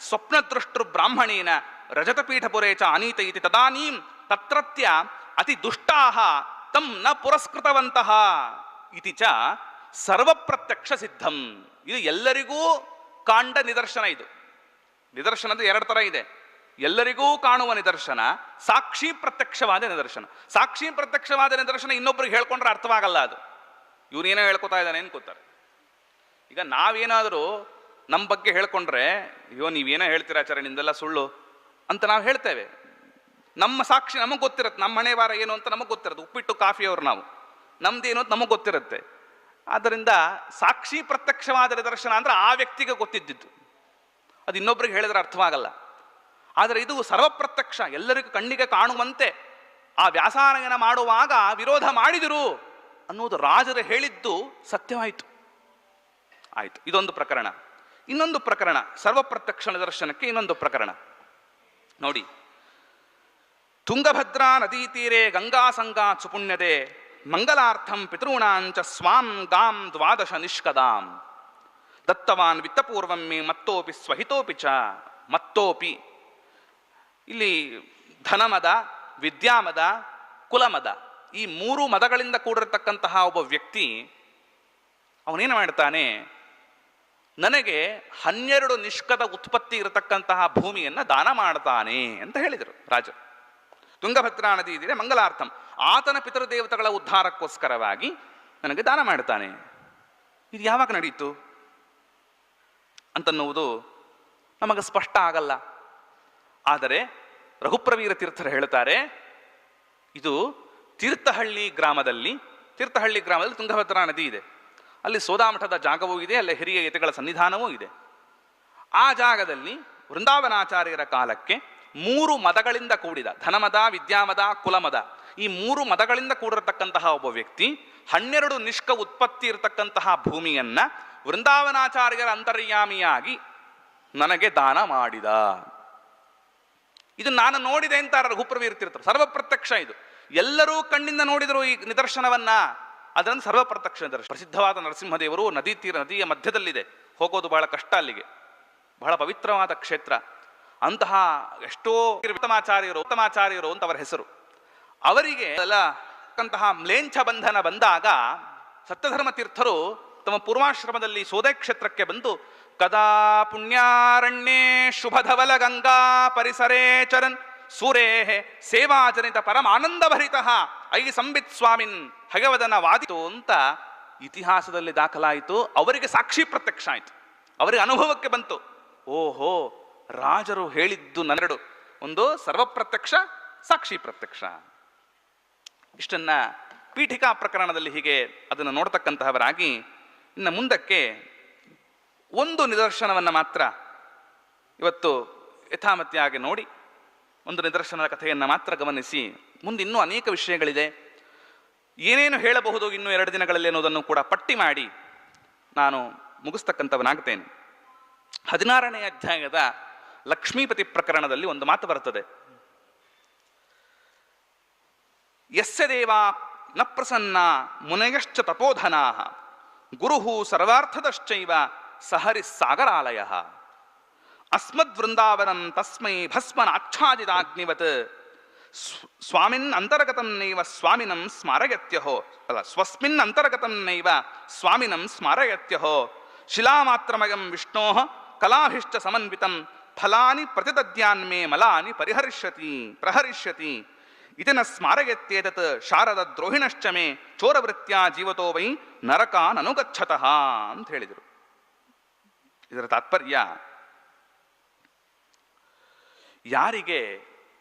A: ಸ್ವಪ್ನದೃಷ್ಟೃ ಬ್ರಾಹ್ಮಣೇನ ರಜತಪೀಠಪುರೇ ಚ ಅನೀತ ಇತಿ ತದಾನೀಂ ತತ್ರತ್ಯ ಅತಿ ದುಷ್ಟಾಹ ತಂ ನ ಪುರಸ್ಕೃತವಂತಹ ಇತಿ ಚ ಸರ್ವಪ್ರತ್ಯಕ್ಷ ಸಿದ್ಧಂ. ಇದು ಎಲ್ಲರಿಗೂ ಕಾಂಡ ನಿದರ್ಶನ. ಇದು ನಿದರ್ಶನದ 2 ಥರ ಇದೆ. ಎಲ್ಲರಿಗೂ ಕಾಣುವ ನಿದರ್ಶನ, ಸಾಕ್ಷಿ ಪ್ರತ್ಯಕ್ಷವಾದ ನಿದರ್ಶನ. ಸಾಕ್ಷಿ ಪ್ರತ್ಯಕ್ಷವಾದ ನಿದರ್ಶನ ಇನ್ನೊಬ್ರಿಗೆ ಹೇಳ್ಕೊಂಡ್ರೆ ಅರ್ಥವಾಗಲ್ಲ. ಅದು ಇವನೇನೋ ಹೇಳ್ಕೊತಾ ಇದ್ದಾನೆ ಅನ್ಕೋತಾರೆ. ಈಗ ನಾವೇನಾದರೂ ನಮ್ಮ ಬಗ್ಗೆ ಹೇಳ್ಕೊಂಡ್ರೆ, ಅಯ್ಯೋ ನೀವೇನೋ ಹೇಳ್ತೀರಾ ಆಚಾರ್ಯ, ನಿಂದೆಲ್ಲ ಸುಳ್ಳು ಅಂತ ನಾವು ಹೇಳ್ತೇವೆ. ನಮ್ಮ ಸಾಕ್ಷಿ ನಮಗೆ ಗೊತ್ತಿರುತ್ತೆ, ನಮ್ಮ ಹಣೆ ಬಾರ ಏನು ಅಂತ ನಮಗೆ ಗೊತ್ತಿರುತ್ತೆ. ಉಪ್ಪಿಟ್ಟು ಕಾಫಿಯವರು ನಾವು, ನಮ್ದೇನು ಅಂತ ನಮಗೆ ಗೊತ್ತಿರುತ್ತೆ. ಆದ್ದರಿಂದ ಸಾಕ್ಷಿ ಪ್ರತ್ಯಕ್ಷವಾದ ನಿದರ್ಶನ ಅಂದ್ರೆ ಆ ವ್ಯಕ್ತಿಗೆ ಗೊತ್ತಿದ್ದಿದ್ದು, ಅದು ಇನ್ನೊಬ್ರಿಗೆ ಹೇಳಿದ್ರೆ ಅರ್ಥವಾಗಲ್ಲ. ಆದರೆ ಇದು ಸರ್ವಪ್ರತ್ಯಕ್ಷ, ಎಲ್ಲರಿಗೂ ಕಣ್ಣಿಗೆ ಕಾಣುವಂತೆ ಆ ವ್ಯಾಸಾನಯನ ಮಾಡುವಾಗ ವಿರೋಧ ಮಾಡಿದರು ಅನ್ನುವುದು ರಾಜರು ಹೇಳಿದ್ದು ಸತ್ಯವಾಯಿತು. ಆಯಿತು, ಇದೊಂದು ಪ್ರಕರಣ. ಇನ್ನೊಂದು ಪ್ರಕರಣ, ಸರ್ವಪ್ರತ್ಯಕ್ಷ ನಿದರ್ಶನಕ್ಕೆ ಇನ್ನೊಂದು ಪ್ರಕರಣ ನೋಡಿ. ತುಂಗಭದ್ರಾ ನದೀ ತೀರೆ ಗಂಗಾ ಸಂಗಾ ಸುಪುಣ್ಯತೆ ಮಂಗಲಾರ್ಥಂ ಪಿತॄಣಾಂಚ ಸ್ವಾಂ ಗಾಂ 12 ನಿಷ್ಕದಾಂ ದತ್ತವಾನ್ ವಿತ್ತಪೂರ್ವಂ ಮೇ ಮತ್ತೋಪಿ ಸ್ವಹಿತೋಪಿ ಚ. ಮತ್ತೋಪಿ ಇಲ್ಲಿ ಧನಮದ, ವಿದ್ಯಾಮದ, ಕುಲಮದ, ಈ 3 ಮದಗಳಿಂದ ಕೂಡಿರತಕ್ಕಂತಹ ಒಬ್ಬ ವ್ಯಕ್ತಿ ಅವನೇನು ಮಾಡ್ತಾನೆ, ನನಗೆ 12 ನಿಷ್ಕದ ಉತ್ಪತ್ತಿ ಇರತಕ್ಕಂತಹ ಭೂಮಿಯನ್ನು ದಾನ ಮಾಡ್ತಾನೆ ಅಂತ ಹೇಳಿದರು ರಾಜ. ತುಂಗಭದ್ರಾ ನದಿ ಇದಿದೆ ಮಂಗಲಾರ್ಥಂ, ಆತನ ಪಿತೃದೇವತೆಗಳ ಉದ್ಧಾರಕ್ಕೋಸ್ಕರವಾಗಿ ನನಗೆ ದಾನ ಮಾಡ್ತಾನೆ. ಇದು ಯಾವಾಗ ನಡೀತು ಅಂತನ್ನುವುದು ನಮಗೆ ಸ್ಪಷ್ಟ ಆಗಲ್ಲ. ಆದರೆ ರಘುಪ್ರವೀರ ತೀರ್ಥರು ಹೇಳ್ತಾರೆ, ಇದು ತೀರ್ಥಹಳ್ಳಿ ಗ್ರಾಮದಲ್ಲಿ ತುಂಗಭದ್ರಾ ನದಿ ಇದೆ. ಅಲ್ಲಿ ಸೋದಾಮಠದ ಜಾಗವೂ ಇದೆ, ಅಲ್ಲಿ ಹಿರಿಯ ಯತಿಗಳ ಸನ್ನಿಧಾನವೂ ಇದೆ. ಆ ಜಾಗದಲ್ಲಿ ವೃಂದಾವನಾಚಾರ್ಯರ ಕಾಲಕ್ಕೆ 3 ಮದಗಳಿಂದ ಕೂಡಿದ ಧನಮದ, ವಿದ್ಯಾಮದ, ಕುಲಮದ, ಈ 3 ಮದಗಳಿಂದ ಕೂಡಿರತಕ್ಕಂತಹ ಒಬ್ಬ ವ್ಯಕ್ತಿ 12 ನಿಷ್ಕ ಉತ್ಪತ್ತಿ ಇರತಕ್ಕಂತಹ ಭೂಮಿಯನ್ನ ವೃಂದಾವನಾಚಾರ್ಯರ ಅಂತರ್ಯಾಮಿಯಾಗಿ ನನಗೆ ದಾನ ಮಾಡಿದ. ಇದು ನಾನು ನೋಡಿದೆ ಅಂತಾರೆ ರಘುಪ್ರವೀರ ತೀರ್ಥರು. ಸರ್ವಪ್ರತ್ಯಕ್ಷ ಇದು. ಎಲ್ಲರೂ ಕಣ್ಣಿಂದ ನೋಡಿದರು ಈ ನಿದರ್ಶನವನ್ನ. ಅದನ್ನು ಸರ್ವಪ್ರತ್ಯಕ್ಷ ನಿದರ್ಶನ. ಪ್ರಸಿದ್ಧವಾದ ನರಸಿಂಹದೇವರು ನದಿಯ ಮಧ್ಯದಲ್ಲಿದೆ, ಹೋಗೋದು ಬಹಳ ಕಷ್ಟ, ಅಲ್ಲಿಗೆ ಬಹಳ ಪವಿತ್ರವಾದ ಕ್ಷೇತ್ರ. ಅಂತಹ ಎಷ್ಟೋ ಉತ್ತಮಾಚಾರ್ಯರು ಅಂತ ಅವರ ಹೆಸರು. ಅವರಿಗೆ ಮ್ಲೇಂಛ ಬಂಧನ ಬಂದಾಗ ಸತ್ಯಧರ್ಮ ತೀರ್ಥರು ತಮ್ಮ ಪೂರ್ವಾಶ್ರಮದಲ್ಲಿ ಸೋದೆ ಕ್ಷೇತ್ರಕ್ಕೆ ಬಂದು ಕದಾ ಪುಣ್ಯಾರಣ್ಯೇ ಶುಭಧವಲ ಗಂಗಾ ಪರಿಸರೇ ಚರನ್ ಸೂರೇ ಸೇವಾಜನಿತ ಪರಮಾನಂದ ಭರಿತ ಐ ಸಂಬಿತ್ ಸ್ವಾಮಿನ್ ಹಗವದನ ವಾದಿತು ಅಂತ ಇತಿಹಾಸದಲ್ಲಿ ದಾಖಲಾಯಿತು. ಅವರಿಗೆ ಸಾಕ್ಷಿ ಪ್ರತ್ಯಕ್ಷ ಆಯಿತು, ಅವರಿಗೆ ಅನುಭವಕ್ಕೆ ಬಂತು. ಓಹೋ, ರಾಜರು ಹೇಳಿದ್ದು ನನ್ನೆರಡು, ಒಂದು ಸರ್ವಪ್ರತ್ಯಕ್ಷ, ಸಾಕ್ಷಿ ಪ್ರತ್ಯಕ್ಷ. ಇಷ್ಟನ್ನ ಪೀಠಿಕಾ ಪ್ರಕರಣದಲ್ಲಿ ಹೀಗೆ ಅದನ್ನು ನೋಡ್ತಕ್ಕಂತಹವರಾಗಿ ಇನ್ನು ಮುಂದಕ್ಕೆ ಒಂದು ನಿದರ್ಶನವನ್ನು ಮಾತ್ರ ಇವತ್ತು ಯಥಾಮತಿಯಾಗಿ ನೋಡಿ, ಒಂದು ನಿದರ್ಶನದ ಕಥೆಯನ್ನು ಮಾತ್ರ ಗಮನಿಸಿ, ಮುಂದೆ ಇನ್ನೂ ಅನೇಕ ವಿಷಯಗಳಿದೆ. ಏನೇನು ಹೇಳಬಹುದು ಇನ್ನೂ 2 ದಿನಗಳಲ್ಲಿ ಅನ್ನೋದನ್ನು ಕೂಡ ಪಟ್ಟಿ ಮಾಡಿ ನಾನು ಮುಗಿಸ್ತಕ್ಕಂಥವನಾಗ್ತೇನೆ. 16ನೇ ಅಧ್ಯಾಯದ ಲಕ್ಷ್ಮೀಪತಿ ಪ್ರಕರಣದಲ್ಲಿ ಒಂದು ಮಾತು ಬರ್ತದೆ. ಯಸ್ಯ ದೇವಾ ನ ಪ್ರಸನ್ನ ಮುನಯಶ್ಚ ತಪೋಧನಾ ಗುರುಹು ಸರ್ವಾರ್ಥದಶ್ಚೈವ ಸಹರಿ ಸಾಗರಾಲಯ ಅಸ್ಮದ್ವೃಂದಾವನಂ ತಸ್ಮೈ ಭಸ್ಮನಾಚ್ಛಾದಿತಾಗ್ನಿವತ್ ಸ್ವಾಮಿನ್ ಅಂತರ್ಗತಂ ನೈವ ಸ್ವಾಮಿನಂ ಸ್ಮಾರಯತ್ಯಹೋ ಸ್ವಸ್ಮಿನ್ ಅಂತರ್ಗತಂ ನೈವ ಸ್ವಾಮಿನಂ ಸ್ಮಾರಯತ್ಯಹೋ ಶಿಲಾಮಾತ್ರಮಯಂ ವಿಷ್ಣೋಃ ಕಲಾಭಿಶ್ಚ ಸಮನ್ವಿತಂ ಫಲಾನಿ ಪ್ರತಿದದ್ಯಾನ್ಮೇ ಮಲಾನಿ ಪ್ರಹರಿಷ್ಯತಿ ಇದನ್ನ ಸ್ಮಾರಯತ್ಯೇತತ್ ಶಾರದ ದ್ರೋಹಿಣಶ್ಚ ಮೇ ಚೋರವೃತ್ತ್ಯಾ ಜೀವತೋ ವೈ ನರಕಾನ್ ಅನುಗಚ್ಚತಃ ಅಂತ ಹೇಳಿದರು. ಇದರ ತಾತ್ಪರ್ಯ, ಯಾರಿಗೆ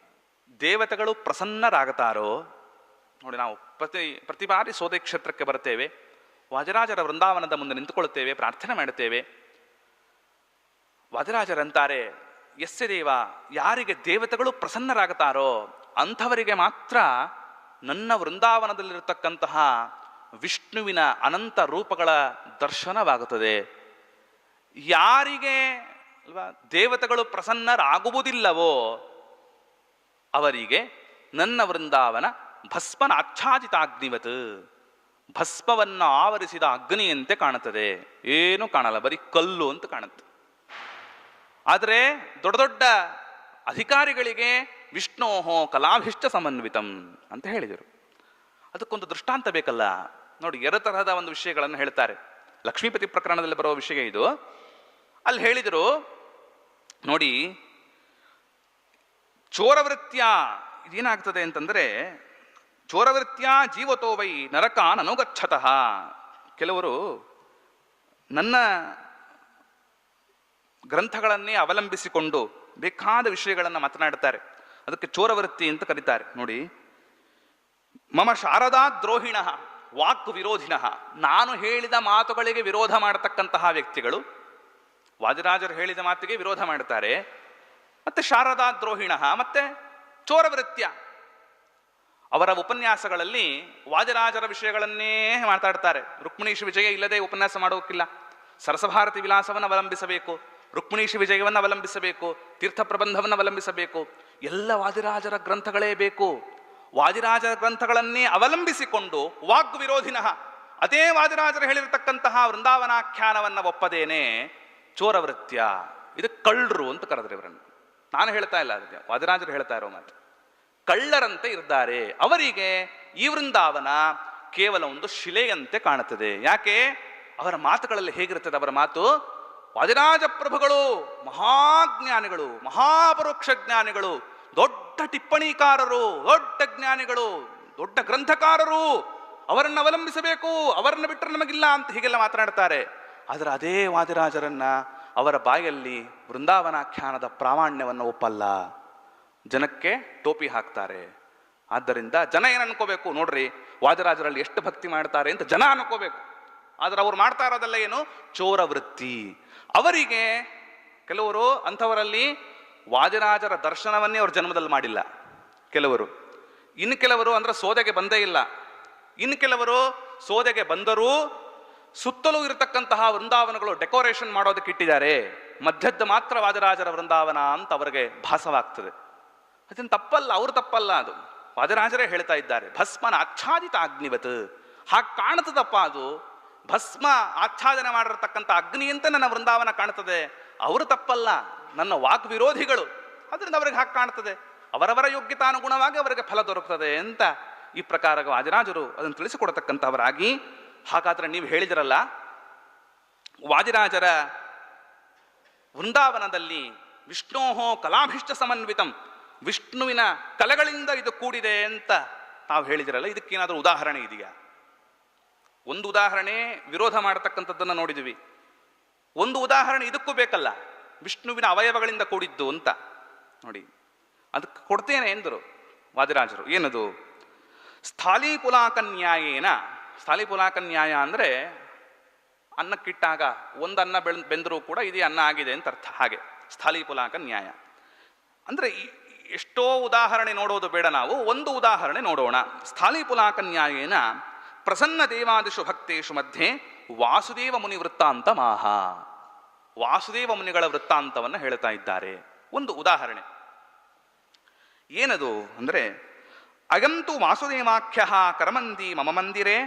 A: ದೇವತೆಗಳು ಪ್ರಸನ್ನರಾಗುತ್ತಾರೋ ನೋಡಿ, ನಾವು ಪ್ರತಿ ಬಾರಿ ಸೋದೆ ಕ್ಷೇತ್ರಕ್ಕೆ ಬರ್ತೇವೆ, ವಾಜರಾಜರ ವೃಂದಾವನದ ಮುಂದೆ ನಿಂತುಕೊಳ್ಳುತ್ತೇವೆ, ಪ್ರಾರ್ಥನೆ ಮಾಡುತ್ತೇವೆ. ವಾಜರಾಜರಂತಾರೆ, ಯಸ್ಯ ದೇವ, ಯಾರಿಗೆ ದೇವತೆಗಳು ಪ್ರಸನ್ನರಾಗುತ್ತಾರೋ ಅಂಥವರಿಗೆ ಮಾತ್ರ ನನ್ನ ವೃಂದಾವನದಲ್ಲಿರತಕ್ಕಂತಹ ವಿಷ್ಣುವಿನ ಅನಂತ ರೂಪಗಳ ದರ್ಶನವಾಗುತ್ತದೆ. ಯಾರಿಗೆ ಅಲ್ವಾ ದೇವತೆಗಳು ಪ್ರಸನ್ನರಾಗುವುದಿಲ್ಲವೋ ಅವರಿಗೆ ನನ್ನ ವೃಂದಾವನ ಭಸ್ಮನ ಆಚ್ಛಾದಿತಾಗ್ನಿವತ್, ಭಸ್ಮವನ್ನು ಆವರಿಸಿದ ಅಗ್ನಿಯಂತೆ ಕಾಣುತ್ತದೆ. ಏನು ಕಾಣಲ್ಲ, ಬರೀ ಕಲ್ಲು ಅಂತ ಕಾಣುತ್ತೆ. ಆದರೆ ದೊಡ್ಡ ದೊಡ್ಡ ಅಧಿಕಾರಿಗಳಿಗೆ ವಿಷ್ಣೋಹೋ ಕಲಾಭಿಷ್ಟ ಸಮನ್ವಿತಂ ಅಂತ ಹೇಳಿದರು. ಅದಕ್ಕೊಂದು ದೃಷ್ಟಾಂತ ಬೇಕಲ್ಲ. ನೋಡಿ, 2 ತರಹದ ಒಂದು ವಿಷಯಗಳನ್ನು ಹೇಳ್ತಾರೆ. ಲಕ್ಷ್ಮೀಪತಿ ಪ್ರಕರಣದಲ್ಲಿ ಬರುವ ವಿಷಯ ಇದು. ಅಲ್ಲಿ ಹೇಳಿದರು ನೋಡಿ, ಚೋರವೃತ್ಯ ಇದೇನಾಗ್ತದೆ ಅಂತಂದರೆ, ಚೋರವೃತ್ಯ ಜೀವತೋ ವೈ ನರಕಾನ್ ಅನುಗಚ್ಚತಃ. ಕೆಲವರು ನನ್ನ ಗ್ರಂಥಗಳನ್ನೇ ಅವಲಂಬಿಸಿಕೊಂಡು ಬೇಕಾದ ವಿಷಯಗಳನ್ನು ಮಾತನಾಡುತ್ತಾರೆ. ಅದಕ್ಕೆ ಚೋರವೃತ್ತಿ ಅಂತ ಕರೀತಾರೆ. ನೋಡಿ, ಮಮ ಶಾರದಾ ದ್ರೋಹಿಣ ವಾಕ್ ವಿರೋಧಿನ, ನಾನು ಹೇಳಿದ ಮಾತುಗಳಿಗೆ ವಿರೋಧ ಮಾಡತಕ್ಕಂತಹ ವ್ಯಕ್ತಿಗಳು ವಾದಿರಾಜರು ಹೇಳಿದ ಮಾತಿಗೆ ವಿರೋಧ ಮಾಡುತ್ತಾರೆ. ಮತ್ತೆ ಶಾರದಾ ದ್ರೋಹಿಣ, ಮತ್ತೆ ಚೋರವೃತ್ಯ. ಅವರ ಉಪನ್ಯಾಸಗಳಲ್ಲಿ ವಾದಿರಾಜರ ವಿಷಯಗಳನ್ನೇ ಮಾತಾಡ್ತಾರೆ. ರುಕ್ಮಿಣೀಶ ವಿಜಯ ಇಲ್ಲದೆ ಉಪನ್ಯಾಸ ಮಾಡೋಕ್ಕಿಲ್ಲ. ಸರಸಭಾರತಿ ವಿಲಾಸವನ್ನು ಅವಲಂಬಿಸಬೇಕು, ರುಕ್ಮಿಣೀಶ ವಿಜಯವನ್ನು ಅವಲಂಬಿಸಬೇಕು, ತೀರ್ಥ ಪ್ರಬಂಧವನ್ನು ಅವಲಂಬಿಸಬೇಕು. ಎಲ್ಲ ವಾದಿರಾಜರ ಗ್ರಂಥಗಳೇ ಬೇಕು. ವಾದಿರಾಜರ ಗ್ರಂಥಗಳನ್ನೇ ಅವಲಂಬಿಸಿಕೊಂಡು ವಾಗ್ವಿರೋಧಿನಃ, ಅದೇ ವಾದಿರಾಜರು ಹೇಳಿರತಕ್ಕಂತಹ ವೃಂದಾವನಾಖ್ಯಾನವನ್ನು ಒಪ್ಪದೇನೆ ಚೋರವೃತ್ಯ, ಇದು ಕಳ್ಳರು ಅಂತ ಕರೆದ್ರೆ ಇವರನ್ನು. ನಾನು ಹೇಳ್ತಾ ಇಲ್ಲ, ಅದಕ್ಕೆ ವಾದಿರಾಜರು ಹೇಳ್ತಾ ಇರೋ ಮಾತು. ಕಳ್ಳರಂತೆ ಇದ್ದಾರೆ. ಅವರಿಗೆ ಈ ವೃಂದಾವನ ಕೇವಲ ಒಂದು ಶಿಲೆಯಂತೆ ಕಾಣುತ್ತದೆ. ಯಾಕೆ? ಅವರ ಮಾತುಗಳಲ್ಲಿ ಹೇಗಿರುತ್ತದೆ? ಅವರ ಮಾತು ವಾದಿರಾಜ ಪ್ರಭುಗಳು ಮಹಾಜ್ಞಾನಿಗಳು, ಮಹಾಪರೋಕ್ಷ ಜ್ಞಾನಿಗಳು, ದೊಡ್ಡ ಟಿಪ್ಪಣಿಕಾರರು, ದೊಡ್ಡ ಜ್ಞಾನಿಗಳು, ದೊಡ್ಡ ಗ್ರಂಥಕಾರರು, ಅವರನ್ನು ಅವಲಂಬಿಸಬೇಕು, ಅವರನ್ನು ಬಿಟ್ಟರೆ ನಮಗಿಲ್ಲ ಅಂತ ಹೀಗೆಲ್ಲ ಮಾತನಾಡ್ತಾರೆ. ಆದರೆ ಅದೇ ವಾದಿರಾಜರನ್ನ ಅವರ ಬಾಯಲ್ಲಿ ವೃಂದಾವನಾಖ್ಯಾನದ ಪ್ರಾಮಾಣ್ಯವನ್ನು ಒಪ್ಪಲ್ಲ, ಜನಕ್ಕೆ ಟೋಪಿ ಹಾಕ್ತಾರೆ. ಆದ್ದರಿಂದ ಜನ ಏನು ಅನ್ಕೋಬೇಕು, ನೋಡ್ರಿ ವಾದಿರಾಜರಲ್ಲಿ ಎಷ್ಟು ಭಕ್ತಿ ಮಾಡ್ತಾರೆ ಅಂತ ಜನ ಅನ್ಕೋಬೇಕು. ಆದರೆ ಅವ್ರು ಮಾಡ್ತಾ ಇರೋದೆಲ್ಲ ಏನು, ಚೋರ ವೃತ್ತಿ. ಅವರಿಗೆ ಕೆಲವರು ಅಂಥವರಲ್ಲಿ ವಾದಿರಾಜರ ದರ್ಶನವನ್ನೇ ಅವ್ರ ಜನ್ಮದಲ್ಲಿ ಮಾಡಿಲ್ಲ ಕೆಲವರು. ಇನ್ನು ಕೆಲವರು ಅಂದ್ರೆ ಸೋದೆಗೆ ಬಂದೇ ಇಲ್ಲ. ಇನ್ನು ಕೆಲವರು ಸೋದೆಗೆ ಬಂದರೂ ಸುತ್ತಲೂ ಇರತಕ್ಕಂತಹ ವೃಂದಾವನಗಳು ಡೆಕೋರೇಷನ್ ಮಾಡೋದಕ್ಕೆ ಇಟ್ಟಿದ್ದಾರೆ, ಮಧ್ಯದ್ದು ಮಾತ್ರ ವಾದಿರಾಜರ ವೃಂದಾವನ ಅಂತ ಅವರಿಗೆ ಭಾಸವಾಗ್ತದೆ. ಅದನ್ನು ತಪ್ಪಲ್ಲ, ಅವರು ತಪ್ಪಲ್ಲ, ಅದು ವಾದಿರಾಜರೇ ಹೇಳ್ತಾ ಇದ್ದಾರೆ. ಭಸ್ಮನ ಆಚ್ಛಾದಿತ ಅಗ್ನಿವತ್, ಹಾಗೆ ಕಾಣ್ತದಪ್ಪ, ಅದು ಭಸ್ಮ ಆಚ್ಛಾದನೆ ಮಾಡಿರತಕ್ಕಂಥ ಅಗ್ನಿ ಅಂತ ನನ್ನ ವೃಂದಾವನ ಕಾಣ್ತದೆ. ಅವರು ತಪ್ಪಲ್ಲ, ನನ್ನ ವಾಕ್ ವಿರೋಧಿಗಳು, ಅದರಿಂದ ಅವರಿಗೆ ಹಾಗೆ ಕಾಣ್ತದೆ. ಅವರವರ ಯೋಗ್ಯತಾನುಗುಣವಾಗಿ ಅವರಿಗೆ ಫಲ ದೊರಕುತ್ತದೆ ಅಂತ ಈ ಪ್ರಕಾರ ವಾದಿರಾಜರು ಅದನ್ನು ತಿಳಿಸಿಕೊಡತಕ್ಕಂಥವರಾಗಿ. ಹಾಗಾದ್ರೆ ನೀವು ಹೇಳಿದಿರಲ್ಲ, ವಾದಿರಾಜರ ವೃಂದಾವನದಲ್ಲಿ ವಿಷ್ಣೋಹೋ ಕಲಾಭಿಷ್ಟ ಸಮನ್ವಿತಂ, ವಿಷ್ಣುವಿನ ಕಲೆಗಳಿಂದ ಇದು ಕೂಡಿದೆ ಅಂತ ತಾವು ಹೇಳಿದಿರಲ್ಲ, ಇದಕ್ಕೇನಾದರೂ ಉದಾಹರಣೆ ಇದೆಯಾ? ಒಂದು ಉದಾಹರಣೆ ವಿರೋಧ ಮಾಡತಕ್ಕಂಥದ್ದನ್ನು ನೋಡಿದ್ವಿ, ಒಂದು ಉದಾಹರಣೆ ಇದಕ್ಕೂ ಬೇಕಲ್ಲ, ವಿಷ್ಣುವಿನ ಅವಯವಗಳಿಂದ ಕೂಡಿದ್ದು ಅಂತ ನೋಡಿ. ಅದಕ್ಕೆ ಕೊಡ್ತೇನೆ ಎಂದರು ವಾದಿರಾಜರು. ಏನದು? ಸ್ಥಾಲೀಪುಲಾಕನ್ಯಾಯೇನ. ಸ್ಥಾಲೀಪುಲಾಕನ್ಯಾಯ ಅಂದರೆ ಅನ್ನಕ್ಕಿಟ್ಟಾಗ ಒಂದು ಅನ್ನ ಬೆಂದರೂ ಕೂಡ ಇದೇ ಅನ್ನ ಆಗಿದೆ ಅಂತ ಅರ್ಥ. ಹಾಗೆ ಸ್ಥಾಲೀಪುಲಾಕ ನ್ಯಾಯ ಅಂದರೆ ಎಷ್ಟೋ ಉದಾಹರಣೆ ನೋಡೋದು ಬೇಡ, ನಾವು ಒಂದು ಉದಾಹರಣೆ ನೋಡೋಣ. ಸ್ಥಾಲೀಪುಲಾಕ ನ್ಯಾಯೇನ ಪ್ರಸನ್ನ ದೇವಾದಿಷು ಭಕ್ತೇಶು ಮಧ್ಯೆ ವಾಸುದೇವ ಮುನಿ ವೃತ್ತಾಂತ ಮಾಹ. ವಾಸುದೇವ ಮುನಿಗಳ ವೃತ್ತಾಂತವನ್ನು ಹೇಳ್ತಾ ಇದ್ದಾರೆ. ಒಂದು ಉದಾಹರಣೆ ಏನದು ಅಂದರೆ, ಅಯಂತು ವಾಸುದೇವಾಖ್ಯ ಕರಮಂದಿ ಮಮ ಮಂದಿರೇ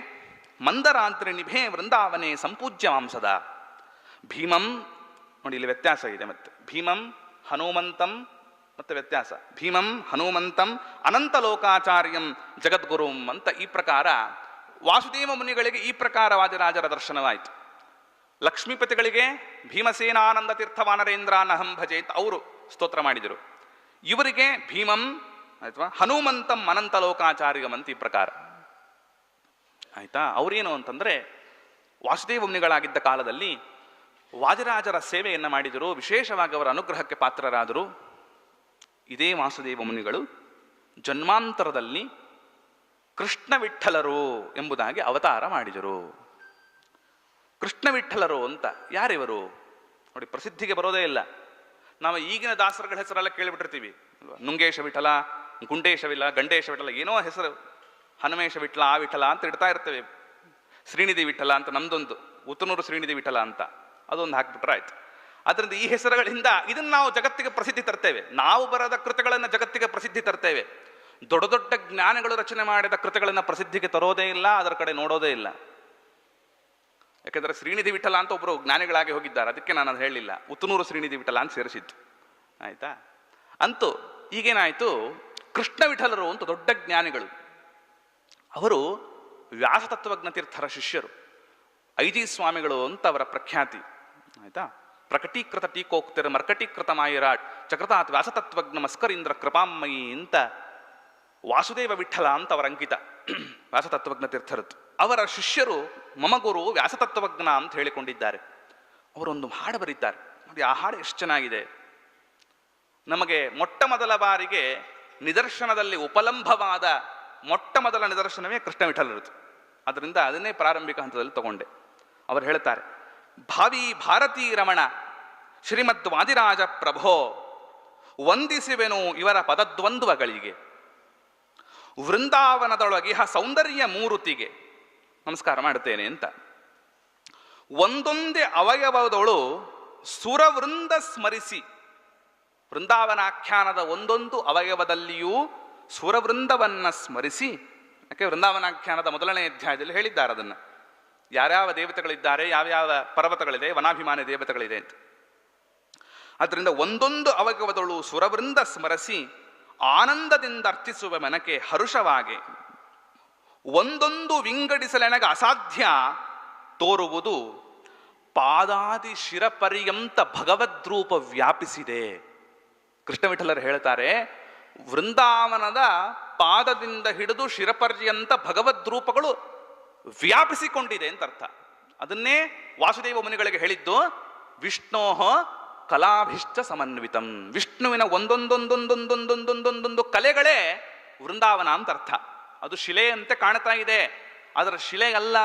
A: ಮಂದರಾತ್ರಿ ನಿಭೆ ವೃಂದಾವನೆ ಸಂಪೂಜ್ಯ ಮಾಂಸದ. ಭೀಮಂ ನೋಡಿ, ಇಲ್ಲಿ ವ್ಯತ್ಯಾಸ ಇದೆ. ಮತ್ತೆ ಭೀಮಂ ಹನುಮಂತಂ ಮತ್ತೆ ವ್ಯತ್ಯಾಸ. ಭೀಮಂ ಹನುಮಂತಂ ಅನಂತಲೋಕಾಚಾರ್ಯಂ ಜಗದ್ಗುರುಂ ಅಂತ ಈ ಪ್ರಕಾರ ವಾಸುದೇವ ಮುನಿಗಳಿಗೆ ಈ ಪ್ರಕಾರ ವಾದಿರಾಜರ ದರ್ಶನವಾಯಿತು. ಲಕ್ಷ್ಮೀಪತಿಗಳಿಗೆ ಭೀಮಸೇನಾನಂದ ತೀರ್ಥವಾನರೇಂದ್ರ ನಹಂ ಭಜೆ ಅಂತ ಅವರು ಸ್ತೋತ್ರ ಮಾಡಿದರು. ಇವರಿಗೆ ಭೀಮಂ ಆಯ್ತಾ ಹನುಮಂತಂ ಅನಂತಲೋಕಾಚಾರ್ಯಂ ಅಂತ ಈ ಪ್ರಕಾರ ಆಯ್ತಾ. ಅವರೇನು ಅಂತಂದ್ರೆ ವಾಸುದೇವ ಮುನಿಗಳಾಗಿದ್ದ ಕಾಲದಲ್ಲಿ ವಾದಿರಾಜರ ಸೇವೆಯನ್ನು ಮಾಡಿದರು, ವಿಶೇಷವಾಗಿ ಅವರ ಅನುಗ್ರಹಕ್ಕೆ ಪಾತ್ರರಾದರು. ಇದೇ ವಾಸುದೇವ ಮುನಿಗಳು ಜನ್ಮಾಂತರದಲ್ಲಿ ಕೃಷ್ಣ ವಿಠ್ಠಲರು ಎಂಬುದಾಗಿ ಅವತಾರ ಮಾಡಿದರು. ಕೃಷ್ಣ ವಿಠ್ಠಲರು ಅಂತ ಯಾರಿವರು ನೋಡಿ, ಪ್ರಸಿದ್ಧಿಗೆ ಬರೋದೇ ಇಲ್ಲ. ನಾವು ಈಗಿನ ದಾಸರುಗಳ ಹೆಸರೆಲ್ಲ ಕೇಳಿಬಿಟ್ಟಿರ್ತೀವಿ, ನುಂಗೇಶ ವಿಠಲ, ಗುಂಡೇಶ ವಿಠಲ, ಗಂಡೇಶ ವಿಠಲ, ಏನೋ ಹೆಸರು, ಹನುಮೇಶ ವಿಠಲ, ಆ ವಿಠಲ ಅಂತ ಇಡ್ತಾ ಇರ್ತೇವೆ. ಶ್ರೀನಿಧಿ ವಿಠಲ ಅಂತ ನಮ್ದೊಂದು, ಉತ್ತನೂರು ಶ್ರೀನಿಧಿ ವಿಠಲ ಅಂತ ಅದೊಂದು ಹಾಕ್ಬಿಟ್ರೆ ಆಯ್ತು. ಅದರಿಂದ ಈ ಹೆಸರುಗಳಿಂದ ಇದನ್ನು ನಾವು ಜಗತ್ತಿಗೆ ಪ್ರಸಿದ್ಧಿ ತರ್ತೇವೆ. ನಾವು ಬರದ ಕೃತಿಗಳನ್ನು ಜಗತ್ತಿಗೆ ಪ್ರಸಿದ್ಧಿ ತರ್ತೇವೆ. ದೊಡ್ಡ ದೊಡ್ಡ ಜ್ಞಾನಿಗಳು ರಚನೆ ಮಾಡಿದ ಕೃತಿಗಳನ್ನು ಪ್ರಸಿದ್ಧಿಗೆ ತರೋದೇ ಇಲ್ಲ, ಅದರ ಕಡೆ ನೋಡೋದೇ ಇಲ್ಲ. ಯಾಕೆಂದರೆ ಶ್ರೀನಿಧಿ ವಿಠಲ ಅಂತ ಒಬ್ಬರು ಜ್ಞಾನಿಗಳಾಗಿ ಹೋಗಿದ್ದಾರೆ, ಅದಕ್ಕೆ ನಾನು ಅದು ಹೇಳಲಿಲ್ಲ, ಉತ್ತನೂರು ಶ್ರೀನಿಧಿ ವಿಠಲ ಅಂತ ಸೇರಿಸಿತ್ತು. ಆಯ್ತಾ. ಅಂತೂ ಈಗೇನಾಯಿತು, ಕೃಷ್ಣ ವಿಠಲರು ಅಂತ ದೊಡ್ಡ ಜ್ಞಾನಿಗಳು. ಅವರು ವ್ಯಾಸತತ್ವಜ್ಞ ತೀರ್ಥರ ಶಿಷ್ಯರು, ಐಜಿ ಸ್ವಾಮಿಗಳು ಅಂತ ಅವರ ಪ್ರಖ್ಯಾತಿ. ಆಯ್ತಾ. ಪ್ರಕಟೀಕೃತ ಟೀಕೋಕ್ತಿರ ಮರ್ಕಟೀಕೃತ ಮಾಯಿರಾಟ್ ಚಕ್ರತಾತ್ ವ್ಯಾಸತತ್ವಜ್ಞ ಮಸ್ಕರೀಂದ್ರ ಕೃಪಾಮಯಿ ಅಂತ ವಾಸುದೇವ ವಿಠಲ ಅಂತ ಅವರ ಅಂಕಿತ, ವ್ಯಾಸತತ್ವಜ್ಞ ತೀರ್ಥರದ್ದು. ಅವರ ಶಿಷ್ಯರು ಮಮ ಗುರು ವ್ಯಾಸತತ್ವಜ್ಞ ಅಂತ ಹೇಳಿಕೊಂಡಿದ್ದಾರೆ. ಅವರೊಂದು ಹಾಡು ಬರೀತಾರೆ ನೋಡಿ, ಆ ಹಾಡು ಎಷ್ಟು ಚೆನ್ನಾಗಿದೆ. ನಮಗೆ ಮೊಟ್ಟ ಮೊದಲ ಬಾರಿಗೆ ನಿದರ್ಶನದಲ್ಲಿ ಉಪಲಂಭವಾದ ಮೊಟ್ಟ ಮೊದಲ ನಿದರ್ಶನವೇ ಕೃಷ್ಣ ವಿಠಲರದ್ದು. ಅದರಿಂದ ಅದನ್ನೇ ಪ್ರಾರಂಭಿಕ ಹಂತದಲ್ಲಿ ತಗೊಂಡೆ. ಅವರು ಹೇಳ್ತಾರೆ, ಭಾವಿ ಭಾರತೀ ರಮಣ ಶ್ರೀಮದ್ ವಾದಿರಾಜ ಪ್ರಭೋ ವಂದಿಸುವೆನು ಇವರ ಪದದ್ವಂದ್ವಗಳಿಗೆ, ವೃಂದಾವನದೊಳಗಿಹ ಸೌಂದರ್ಯ ಮೂರುತಿಗೆ ನಮಸ್ಕಾರ ಮಾಡುತ್ತೇನೆ ಅಂತ. ಒಂದೊಂದೇ ಅವಯವದೊಳು ಸುರವೃಂದ ಸ್ಮರಿಸಿ, ವೃಂದಾವನಾಖ್ಯಾನದ ಒಂದೊಂದು ಅವಯವದಲ್ಲಿಯೂ ಸುರವೃಂದವನ್ನ ಸ್ಮರಿಸಿ. ಯಾಕೆ ವೃಂದಾವನಾಖ್ಯಾನದ ಮೊದಲನೇ ಅಧ್ಯಾಯದಲ್ಲಿ ಹೇಳಿದ್ದಾರೆ ಅದನ್ನು, ಯಾವ್ಯಾವ ದೇವತೆಗಳಿದ್ದಾರೆ, ಯಾವ್ಯಾವ ಪರ್ವತಗಳಿದೆ, ವನಾಭಿಮಾನಿ ದೇವತೆಗಳಿದೆ ಅಂತ. ಅದರಿಂದ ಒಂದೊಂದು ಅವಯವದಳು ಸುರವೃಂದ ಸ್ಮರಿಸಿ ಆನಂದದಿಂದ ಅರ್ಥಿಸುವ ಮನಕ್ಕೆ ಹರುಷವಾಗಿ, ಒಂದೊಂದು ವಿಂಗಡಿಸಲೆನಗೆ ಅಸಾಧ್ಯ ತೋರುವುದು ಪಾದಾದಿ ಶಿರಪರ್ಯಂತ ಭಗವದ್ರೂಪ ವ್ಯಾಪಿಸಿದೆ. ಕೃಷ್ಣ ವಿಠಲರು ಹೇಳ್ತಾರೆ, ವೃಂದಾವನದ ಪಾದದಿಂದ ಹಿಡಿದು ಶಿರಪರ್ಯಂತ ಭಗವದ್ರೂಪಗಳು ವ್ಯಾಪಿಸಿಕೊಂಡಿದೆ ಅಂತ ಅರ್ಥ. ಅದನ್ನೇ ವಾಸುದೇವ ಮುನಿಗಳಿಗೆ ಹೇಳಿದ್ದು ವಿಷ್ಣೋಹ ಕಲಾಭಿಷ್ಟ ಸಮನ್ವಿತಂ. ವಿಷ್ಣುವಿನ ಒಂದೊಂದೊಂದೊಂದೊಂದೊಂದೊಂದೊಂದೊಂದೊಂದೊಂದು ಕಲೆಗಳೇ ವೃಂದಾವನ ಅಂತ ಅರ್ಥ. ಅದು ಶಿಲೆಯಂತೆ ಕಾಣ್ತಾ ಇದೆ, ಅದರ ಶಿಲೆ ಅಲ್ಲ,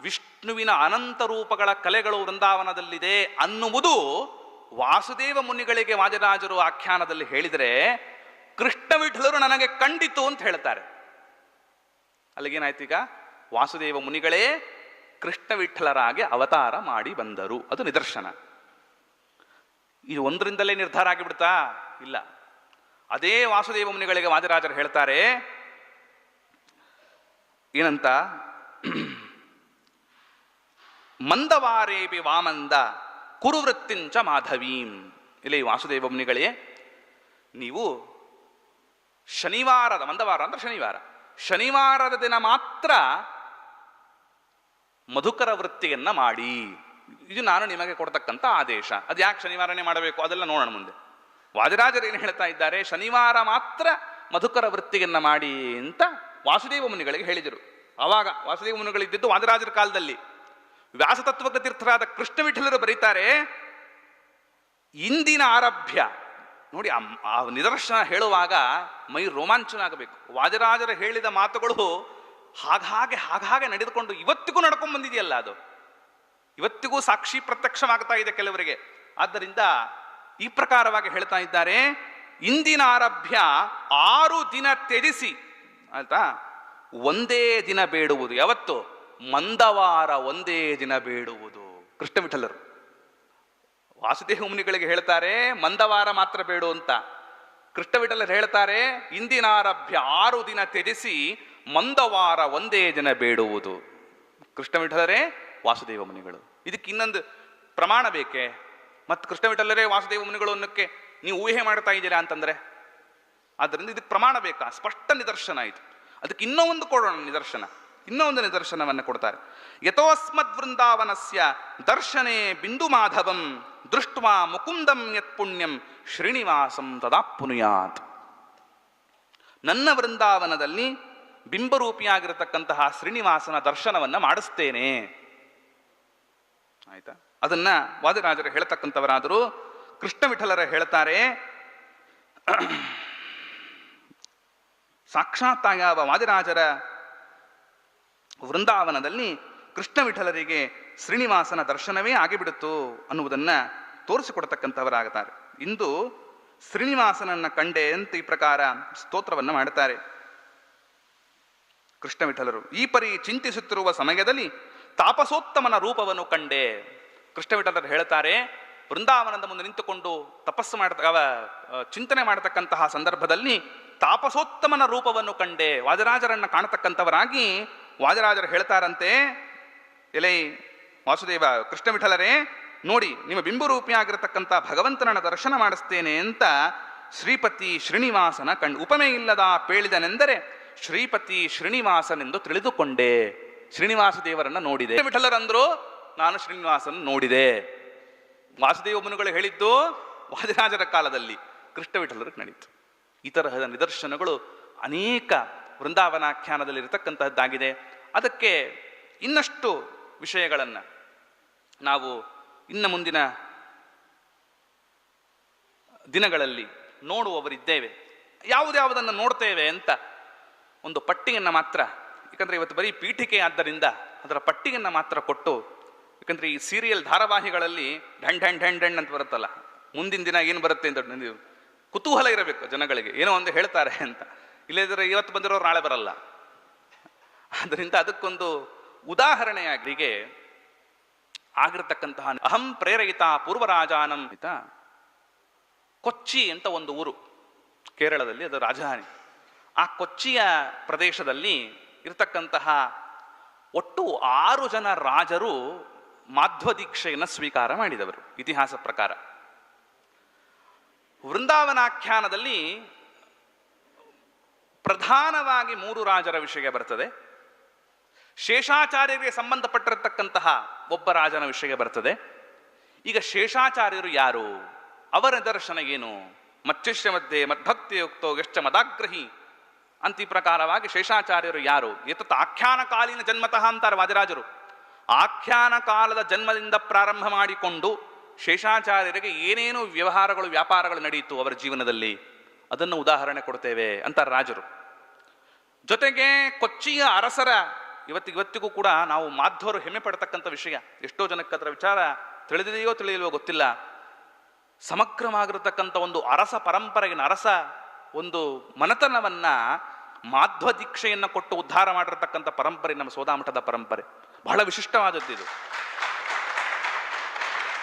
A: ವಿಷ್ಣುವಿನ ಅನಂತ ರೂಪಗಳ ಕಲೆಗಳು ವೃಂದಾವನದಲ್ಲಿದೆ ಅನ್ನುವುದು ವಾಸುದೇವ ಮುನಿಗಳಿಗೆ ವಾದಿರಾಜರು ಆಖ್ಯಾನದಲ್ಲಿ ಹೇಳಿದರೆ, ಕೃಷ್ಣ ವಿಠಲರು ನನಗೆ ಕಂಡಿತು ಅಂತ ಹೇಳ್ತಾರೆ. ಅಲ್ಲಿಗೇನಾಯ್ತು, ಈಗ ವಾಸುದೇವ ಮುನಿಗಳೇ ಕೃಷ್ಣ ವಿಠಲರಾಗಿ ಅವತಾರ ಮಾಡಿ ಬಂದರು, ಅದು ನಿದರ್ಶನ. ಇದು ಒಂದರಿಂದಲೇ ನಿರ್ಧಾರ ಆಗಿಬಿಡ್ತಾ? ಇಲ್ಲ. ಅದೇ ವಾಸುದೇವ ಮುನಿಗಳಿಗೆ ವಾದಿರಾಜರು ಹೇಳ್ತಾರೆ ಏನಂತ, ಮಂದವಾರೇಪಿ ವಾಮಂದ ಕುರುವೃತ್ತಿಂಚ ಮಾಧವೀಂ. ಇಲ್ಲಿ ವಾಸುದೇವ ಮುನಿಗಳೇ, ನೀವು ಶನಿವಾರದ, ಮಂದವಾರ ಅಂದ್ರೆ ಶನಿವಾರ, ಶನಿವಾರದ ದಿನ ಮಾತ್ರ ಮಧುಕರ ವೃತ್ತಿಯನ್ನ ಮಾಡಿ, ಇದು ನಾನು ನಿಮಗೆ ಕೊಡ್ತಕ್ಕಂಥ ಆದೇಶ. ಅದು ಯಾಕೆ ಶನಿವಾರನೇ ಮಾಡಬೇಕು ಅದೆಲ್ಲ ನೋಡೋಣ ಮುಂದೆ. ವಾದಿರಾಜರು ಏನು ಹೇಳ್ತಾ ಇದ್ದಾರೆ, ಶನಿವಾರ ಮಾತ್ರ ಮಧುಕರ ವೃತ್ತಿಯನ್ನ ಮಾಡಿ ಅಂತ ವಾಸುದೇವ ಮುನಿಗಳಿಗೆ ಹೇಳಿದರು. ಆವಾಗ ವಾಸುದೇವ ಮುನಿಗಳಿದ್ದಿದ್ದು ವಾದಿರಾಜರ ಕಾಲದಲ್ಲಿ. ವ್ಯಾಸತತ್ವಜ್ಞ ತೀರ್ಥರಾದ ಕೃಷ್ಣ ವಿಠಲರು ಬರೀತಾರೆ, ಇಂದಿನ ಆರಭ್ಯ ನೋಡಿ, ಆ ನಿದರ್ಶನ ಹೇಳುವಾಗ ಮೈ ರೋಮಾಂಚನ ಆಗಬೇಕು. ವಾದಿರಾಜರು ಹೇಳಿದ ಮಾತುಗಳು ಹಾಗೆ ನಡೆದುಕೊಂಡು ಇವತ್ತಿಗೂ ನಡ್ಕೊಂಡು ಬಂದಿದೆಯಲ್ಲ, ಅದು ಇವತ್ತಿಗೂ ಸಾಕ್ಷಿ ಪ್ರತ್ಯಕ್ಷವಾಗ್ತಾ ಇದೆ ಕೆಲವರಿಗೆ. ಆದ್ದರಿಂದ ಈ ಪ್ರಕಾರವಾಗಿ ಹೇಳ್ತಾ ಇದ್ದಾರೆ, ಇಂದಿನ ಆರಭ್ಯ 6 ದಿನ ತ್ಯಜಿಸಿ, ಆಯ್ತಾ, ಒಂದೇ ದಿನ ಬೇಡುವುದು. ಯಾವತ್ತು? ಮಂದವಾರ ಒಂದೇ ದಿನ ಬೇಡುವುದು. ಕೃಷ್ಣ ವಿಠಲರು ವಾಸುದೇವ ಮುನಿಗಳಿಗೆ ಹೇಳ್ತಾರೆ ಮಂದವಾರ ಮಾತ್ರ ಬೇಡು ಅಂತ. ಕೃಷ್ಣ ವಿಠಲರು ಹೇಳ್ತಾರೆ ಇಂದಿನ ಆರಭ್ಯ 6 ದಿನ ತ್ಯಜಿಸಿ ಮಂದವಾರ ಒಂದೇ ದಿನ ಬೇಡುವುದು. ಕೃಷ್ಣ ವಿಠಲರೇ ವಾಸುದೇವ ಮುನಿಗಳು. ಇದಕ್ಕೆ ಇನ್ನೊಂದು ಪ್ರಮಾಣ ಬೇಕೆ? ಮತ್ತು ಕೃಷ್ಣ ವಿಠಲರೇ ವಾಸುದೇವ ಮುನಿಗಳು ಅನ್ನೋಕ್ಕೆ ನೀವು ಊಹೆ ಮಾಡ್ತಾ ಇದ್ದೀರಾ ಅಂತಂದ್ರೆ, ಆದ್ದರಿಂದ ಇದಕ್ಕೆ ಪ್ರಮಾಣ ಬೇಕಾ? ಸ್ಪಷ್ಟ ನಿದರ್ಶನ ಇದು. ಅದಕ್ಕೆ ಇನ್ನೂ ಒಂದು ಕೊಡೋಣ ನಿದರ್ಶನ. ಇನ್ನೂ ಒಂದು ನಿದರ್ಶನವನ್ನು ಕೊಡ್ತಾರೆ. ಯಥೋಸ್ಮದ್ ವೃಂದಾವನಸ್ಯ ದರ್ಶನೇ ಬಿಂದು ಮಾಧವಂ ದೃಷ್ಟ್ವಾ ಮುಕುಂದಂ ಯತ್ ಪುಣ್ಯಂ ಶ್ರೀನಿವಾಸಂ ತದಾಪ್ನುಯಾತ್. ನನ್ನ ವೃಂದಾವನದಲ್ಲಿ ಬಿಂಬರೂಪಿಯಾಗಿರತಕ್ಕಂತಹ ಶ್ರೀನಿವಾಸನ ದರ್ಶನವನ್ನ ಮಾಡಿಸ್ತೇನೆ. ಆಯ್ತಾ? ಅದನ್ನ ವಾದಿರಾಜರು ಹೇಳ್ತಕ್ಕಂಥವರಾದರೂ ಕೃಷ್ಣ ವಿಠಲರ ಹೇಳ್ತಾರೆ, ಸಾಕ್ಷಾತ್ತಾಯಾವ ವಾದಿರಾಜರ ವೃಂದಾವನದಲ್ಲಿ ಕೃಷ್ಣ ವಿಠಲರಿಗೆ ಶ್ರೀನಿವಾಸನ ದರ್ಶನವೇ ಆಗಿಬಿಡುತ್ತು ಅನ್ನುವುದನ್ನ ತೋರಿಸಿಕೊಡ್ತಕ್ಕಂಥವರಾಗುತ್ತಾರೆ. ಇಂದು ಶ್ರೀನಿವಾಸನನ್ನ ಕಂಡೆ ಅಂತ ಈ ಪ್ರಕಾರ ಸ್ತೋತ್ರವನ್ನು ಮಾಡುತ್ತಾರೆ ಕೃಷ್ಣ ವಿಠಲರು. ಈ ಪರಿ ಚಿಂತಿಸುತ್ತಿರುವ ಸಮಯದಲ್ಲಿ ತಾಪಸೋತ್ತಮನ ರೂಪವನ್ನು ಕಂಡೆ. ಕೃಷ್ಣ ವಿಠಲರು ಹೇಳ್ತಾರೆ, ವೃಂದಾವನದ ಮುಂದೆ ನಿಂತುಕೊಂಡು ತಪಸ್ಸು ಚಿಂತನೆ ಮಾಡತಕ್ಕಂತಹ ಸಂದರ್ಭದಲ್ಲಿ ತಾಪಸೋತ್ತಮನ ರೂಪವನ್ನು ಕಂಡೆ. ವಾದಿರಾಜರನ್ನ ಕಾಣತಕ್ಕಂಥವರಾಗಿ ವಾದಿರಾಜರು ಹೇಳ್ತಾರಂತೆ, ಎಲೈ ವಾಸುದೇವ ಕೃಷ್ಣ ವಿಠಲರೇ, ನೋಡಿ ನಿಮ್ಮ ಬಿಂಬರೂಪಿಯಾಗಿರತಕ್ಕಂಥ ಭಗವಂತನನ್ನ ದರ್ಶನ ಮಾಡಿಸ್ತೇನೆ ಅಂತ ಶ್ರೀಪತಿ ಶ್ರೀನಿವಾಸನ ಉಪಮೆ ಇಲ್ಲದ ಪೇಳಿದನೆಂದರೆ ಶ್ರೀಪತಿ ಶ್ರೀನಿವಾಸನೆಂದು ತಿಳಿದುಕೊಂಡೆ. ಶ್ರೀನಿವಾಸ ದೇವರನ್ನ ನೋಡಿದೆ. ವಿಠಲರಂದ್ರು ನಾನು ಶ್ರೀನಿವಾಸನ ನೋಡಿದೆ. ವಾಸುದೇವ ಮುನಿಗಳು ಹೇಳಿದ್ದು ವಾದಿರಾಜರ ಕಾಲದಲ್ಲಿ, ಕೃಷ್ಣ ವಿಠಲರಿಗೆ ನಡೀತು. ಈ ತರಹದ ನಿದರ್ಶನಗಳು ಅನೇಕ ವೃಂದಾವನಾಖ್ಯಾನದಲ್ಲಿ ಇರತಕ್ಕಂತಹದ್ದಾಗಿದೆ. ಅದಕ್ಕೆ ಇನ್ನಷ್ಟು ವಿಷಯಗಳನ್ನು ನಾವು ಇನ್ನು ಮುಂದಿನ ದಿನಗಳಲ್ಲಿ ನೋಡುವವರಿದ್ದೇವೆ. ಯಾವುದ್ಯಾವುದನ್ನು ನೋಡ್ತೇವೆ ಅಂತ ಒಂದು ಪಟ್ಟಿಯನ್ನು ಮಾತ್ರ, ಯಾಕಂದರೆ ಇವತ್ತು ಬರೀ ಪೀಠಿಕೆ ಆದ್ದರಿಂದ ಅದರ ಪಟ್ಟಿಯನ್ನು ಮಾತ್ರ ಕೊಟ್ಟು, ಯಾಕಂದರೆ ಈ ಸೀರಿಯಲ್ ಧಾರಾವಾಹಿಗಳಲ್ಲಿ ಢಣ್ ಢಣ್ ಢಣ್ ಢಣ್ ಅಂತ ಬರುತ್ತಲ್ಲ, ಮುಂದಿನ ದಿನ ಏನು ಬರುತ್ತೆ ಅಂತ ಕುತೂಹಲ ಇರಬೇಕು ಜನಗಳಿಗೆ, ಏನೋ ಒಂದು ಹೇಳ್ತಾರೆ ಅಂತ. ಇಲ್ಲದಿದ್ದರೆ ಇವತ್ತು ಬಂದಿರೋರು ನಾಳೆ ಬರಲ್ಲ. ಆದ್ದರಿಂದ ಅದಕ್ಕೊಂದು ಉದಾಹರಣೆಯಾಗಿ ಆಗಿರತಕ್ಕಂತಹ ಅಹಂ ಪ್ರೇರಯಿತ ಪೂರ್ವರಾಜಾನಂ ಆಯ್ತಾ, ಕೊಚ್ಚಿ ಅಂತ ಒಂದು ಊರು ಕೇರಳದಲ್ಲಿ, ಅದು ರಾಜಧಾನಿ. ಆ ಕೊಚ್ಚಿಯ ಪ್ರದೇಶದಲ್ಲಿ ಇರತಕ್ಕಂತಹ ಒಟ್ಟು 6 ಜನ ರಾಜರು ಮಾಧ್ವ ದೀಕ್ಷೆಯನ್ನು ಸ್ವೀಕಾರ ಮಾಡಿದವರು ಇತಿಹಾಸ ಪ್ರಕಾರ. ವೃಂದಾವನಾಖ್ಯಾನದಲ್ಲಿ ಪ್ರಧಾನವಾಗಿ 3 ರಾಜರ ವಿಷಯ ಬರ್ತದೆ. ಶೇಷಾಚಾರ್ಯರಿಗೆ ಸಂಬಂಧಪಟ್ಟಿರತಕ್ಕಂತಹ ಒಬ್ಬ ರಾಜನ ವಿಷಯ ಬರ್ತದೆ. ಈಗ ಶೇಷಾಚಾರ್ಯರು ಯಾರು, ಅವರ ನಿದರ್ಶನ ಏನು? ಮಚ್ಚಿಷ್ಯ ಮಧ್ಯೆ ಮದ್ಭಕ್ತಿಯುಕ್ತೋ ಯಶ್ಚ ಮದಾಗ್ರಹಿ ಅಂತ ಈ ಪ್ರಕಾರವಾಗಿ ಶೇಷಾಚಾರ್ಯರು ಯಾರು? ಎತ್ತ ಆಖ್ಯಾನ ಕಾಲೀನ ಜನ್ಮತಃ ಅಂತಾರೆ ವಾದಿರಾಜರು. ಆಖ್ಯಾನ ಕಾಲದ ಜನ್ಮದಿಂದ ಪ್ರಾರಂಭ ಮಾಡಿಕೊಂಡು ಶೇಷಾಚಾರ್ಯರಿಗೆ ಏನೇನು ವ್ಯವಹಾರಗಳು ವ್ಯಾಪಾರಗಳು ನಡೆಯಿತು ಅವರ ಜೀವನದಲ್ಲಿ, ಅದನ್ನು ಉದಾಹರಣೆ ಕೊಡ್ತೇವೆ ಅಂತಾರೆ ರಾಜರು. ಜೊತೆಗೆ ಕೊಚ್ಚಿಯ ಅರಸರ ಇವತ್ತಿಗೂ ಕೂಡ ನಾವು ಮಾಧ್ವರು ಹೆಮ್ಮೆ ಪಡತಕ್ಕಂಥ ವಿಷಯ. ಎಷ್ಟೋ ಜನಕ್ಕೆ ಅದರ ವಿಚಾರ ತಿಳಿದಿದೆಯೋ ತಿಳಿಯಲ್ವೋ ಗೊತ್ತಿಲ್ಲ. ಸಮಗ್ರವಾಗಿರತಕ್ಕಂಥ ಒಂದು ಅರಸ ಪರಂಪರೆಗಿನ ಅರಸ ಒಂದು ಮನತನವನ್ನ ಮಾಧ್ವ ದೀಕ್ಷೆಯನ್ನು ಕೊಟ್ಟು ಉದ್ಧಾರ ಮಾಡಿರತಕ್ಕಂಥ ಪರಂಪರೆ ನಮ್ಮ ಸೋದಾಮಠದ ಪರಂಪರೆ. ಬಹಳ ವಿಶಿಷ್ಟವಾದದ್ದಿದು.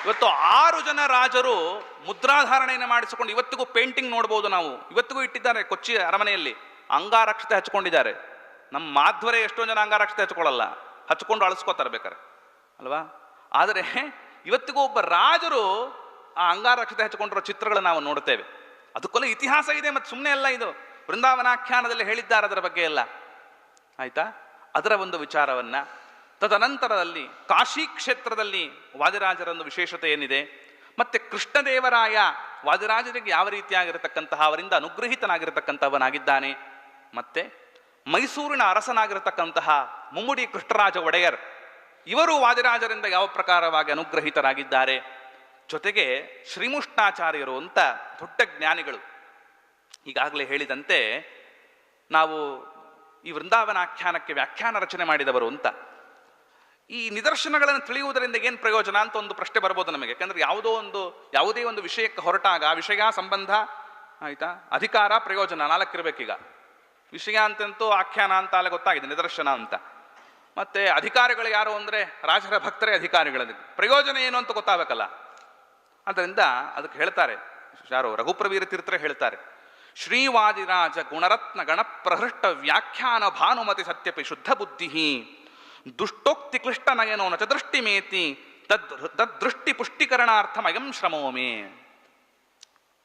A: ಇವತ್ತು 6 ಜನ ರಾಜರು ಮುದ್ರಾಧಾರಣೆಯನ್ನು ಮಾಡಿಸಿಕೊಂಡು ಇವತ್ತಿಗೂ ಪೇಂಟಿಂಗ್ ನೋಡ್ಬೋದು ನಾವು. ಇವತ್ತಿಗೂ ಇಟ್ಟಿದ್ದಾರೆ ಕೊಚ್ಚಿ ಅರಮನೆಯಲ್ಲಿ. ಅಂಗಾರಕ್ಷತೆ ಹಚ್ಕೊಂಡಿದ್ದಾರೆ. ನಮ್ಮ ಮಾಧ್ವರೇ ಎಷ್ಟೋ ಜನ ಅಂಗಾರಕ್ಷತೆ ಹಚ್ಕೊಳ್ಳಲ್ಲ, ಹಚ್ಕೊಂಡು ಅಳಿಸ್ಕೋತಾರೆ ಬೇಕಾರೆ ಅಲ್ವಾ. ಆದರೆ ಇವತ್ತಿಗೂ ಒಬ್ಬ ರಾಜರು ಆ ಅಂಗಾರಕ್ಷತೆ ಹಚ್ಕೊಂಡಿರೋ ಚಿತ್ರಗಳನ್ನು ನಾವು ನೋಡ್ತೇವೆ. ಅದಕ್ಕೆಲ್ಲ ಇತಿಹಾಸ ಇದೆ. ಮತ್ತು ಸುಮ್ಮನೆ ಅಲ್ಲ, ಇದು ವೃಂದಾವನಾಖ್ಯಾನದಲ್ಲಿ ಹೇಳಿದ್ದಾರೆ ಅದರ ಬಗ್ಗೆ ಎಲ್ಲ. ಆಯ್ತಾ? ಅದರ ಒಂದು ವಿಚಾರವನ್ನ ತದನಂತರದಲ್ಲಿ ಕಾಶಿ ಕ್ಷೇತ್ರದಲ್ಲಿ ವಾದಿರಾಜರೊಂದು ವಿಶೇಷತೆ ಏನಿದೆ, ಮತ್ತೆ ಕೃಷ್ಣದೇವರಾಯ ವಾದಿರಾಜರಿಗೆ ಯಾವ ರೀತಿಯಾಗಿರತಕ್ಕಂತಹ ಅವರಿಂದ ಅನುಗ್ರಹಿತನಾಗಿರತಕ್ಕಂಥವನಾಗಿದ್ದಾನೆ, ಮತ್ತೆ ಮೈಸೂರಿನ ಅರಸನಾಗಿರತಕ್ಕಂತಹ ಮುಮ್ಮಡಿ ಕೃಷ್ಣರಾಜ ಒಡೆಯರ್ ಇವರು ವಾದಿರಾಜರಿಂದ ಯಾವ ಪ್ರಕಾರವಾಗಿ ಅನುಗ್ರಹಿತರಾಗಿದ್ದಾರೆ, ಜೊತೆಗೆ ಶ್ರೀಮುಷ್ಣಾಚಾರ್ಯರು ಅಂತ ದೊಡ್ಡ ಜ್ಞಾನಿಗಳು. ಈಗಾಗಲೇ ಹೇಳಿದಂತೆ ನಾವು ಈ ವೃಂದಾವನಾಖ್ಯಾನಕ್ಕೆ ವ್ಯಾಖ್ಯಾನ ರಚನೆ ಮಾಡಿದವರು ಅಂತ. ಈ ನಿದರ್ಶನಗಳನ್ನು ತಿಳಿಯುವುದರಿಂದ ಏನು ಪ್ರಯೋಜನ ಅಂತ ಒಂದು ಪ್ರಶ್ನೆ ಬರ್ಬೋದು ನಮಗೆ. ಯಾಕಂದ್ರೆ ಯಾವುದೇ ಒಂದು ವಿಷಯಕ್ಕೆ ಹೊರಟಾಗ ವಿಷಯ, ಸಂಬಂಧ, ಆಯ್ತಾ, ಅಧಿಕಾರ, ಪ್ರಯೋಜನ 4 ಇರಬೇಕೀಗ. ವಿಷಯ ಅಂತಂತೂ ಆಖ್ಯಾನ ಅಂತ ಅಲ್ಲ ಗೊತ್ತಾಗಿದೆ, ನಿದರ್ಶನ ಅಂತ. ಮತ್ತೆ ಅಧಿಕಾರಿಗಳು ಯಾರು ಅಂದ್ರೆ ರಾಜರ ಭಕ್ತರೇ ಅಧಿಕಾರಿಗಳಲ್ಲಿ. ಪ್ರಯೋಜನ ಏನು ಅಂತ ಗೊತ್ತಾಗಬೇಕಲ್ಲ. ಅದರಿಂದ ಅದಕ್ಕೆ ಹೇಳ್ತಾರೆ ಯಾರು, ರಘುಪ್ರವೀರ ತೀರ್ಥರೇ ಹೇಳ್ತಾರೆ, ಶ್ರೀವಾದಿರಾಜ ಗುಣರತ್ನ ಗಣಪ್ರಹೃಷ್ಟ ವ್ಯಾಖ್ಯಾನ ಭಾನುಮತಿ ಸತ್ಯಪಿ ಶುದ್ಧ ಬುದ್ಧಿ ದುಷ್ಟೋಕ್ತಿ ಕ್ಲಿಷ್ಟ ನಯನೋ ನ ಚ ದೃಷ್ಟಿಮೇತಿ ತದ್ದೃಷ್ಟಿ ಪುಷ್ಟೀಕರಣಾರ್ಥಮಯಂ ಶ್ರಮೋಮೇ.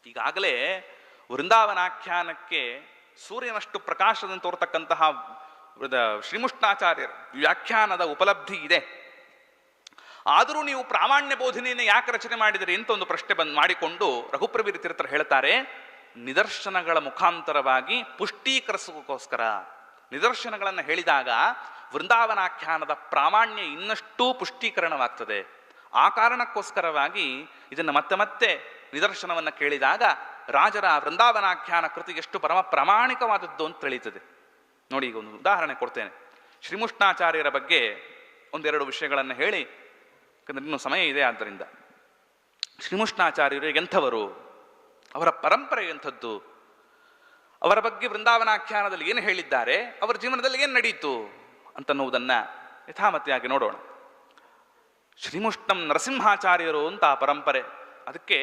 A: ಈಗಾಗಲೇ ವೃಂದಾವನಾಖ್ಯಾನಕ್ಕೆ ಸೂರ್ಯನಷ್ಟು ಪ್ರಕಾಶದಿಂದ ತೋರ್ತಕ್ಕಂತಹ ಶ್ರೀಮುಷ್ಣಾಚಾರ್ಯರ ವ್ಯಾಖ್ಯಾನದ ಉಪಲಬ್ಧಿ ಇದೆ. ಆದರೂ ನೀವು ಪ್ರಾಮಾಣ್ಯ ಬೋಧನೆಯನ್ನು ಯಾಕೆ ರಚನೆ ಮಾಡಿದಿರಿ ಅಂತ ಒಂದು ಪ್ರಶ್ನೆ ಮಾಡಿಕೊಂಡು ರಘುಪ್ರವೀರ ತೀರ್ಥರು ಹೇಳ್ತಾರೆ, ನಿದರ್ಶನಗಳ ಮುಖಾಂತರವಾಗಿ ಪುಷ್ಟೀಕರಿಸೋಕ್ಕೋಸ್ಕರ. ನಿದರ್ಶನಗಳನ್ನು ಹೇಳಿದಾಗ ವೃಂದಾವನಾಖ್ಯಾನದ ಪ್ರಾಮಾಣ್ಯ ಇನ್ನಷ್ಟು ಪುಷ್ಟೀಕರಣವಾಗ್ತದೆ. ಆ ಕಾರಣಕ್ಕೋಸ್ಕರವಾಗಿ ಇದನ್ನು ಮತ್ತೆ ನಿದರ್ಶನವನ್ನು ಕೇಳಿದಾಗ ರಾಜರ ವೃಂದಾವನಾಖ್ಯಾನ ಕೃತಿ ಎಷ್ಟು ಪರಮ ಪ್ರಾಮಾಣಿಕವಾದದ್ದು ಅಂತ ತಿಳಿಯುತ್ತದೆ. ನೋಡಿ, ಈಗ ಒಂದು ಉದಾಹರಣೆ ಕೊಡ್ತೇನೆ. ಶ್ರೀಮುಷ್ಣಾಚಾರ್ಯರ ಬಗ್ಗೆ ಒಂದೆರಡು ವಿಷಯಗಳನ್ನು ಹೇಳಿ, ಯಾಕಂದ್ರೆ ಇನ್ನೂ ಸಮಯ ಇದೆ. ಆದ್ದರಿಂದ ಶ್ರೀಮುಷ್ಣಾಚಾರ್ಯರು ಎಂಥವರು, ಅವರ ಪರಂಪರೆ ಎಂಥದ್ದು, ಅವರ ಬಗ್ಗೆ ವೃಂದಾವನಾಖ್ಯಾನದಲ್ಲಿ ಏನು ಹೇಳಿದ್ದಾರೆ, ಅವರ ಜೀವನದಲ್ಲಿ ಏನು ನಡೆಯಿತು ಅಂತನ್ನುವುದನ್ನ ಯಥಾಮತಿಯಾಗಿ ನೋಡೋಣ. ಶ್ರೀಮುಷ್ಣಂ ನರಸಿಂಹಾಚಾರ್ಯರು ಅಂತ ಆ ಪರಂಪರೆ. ಅದಕ್ಕೆ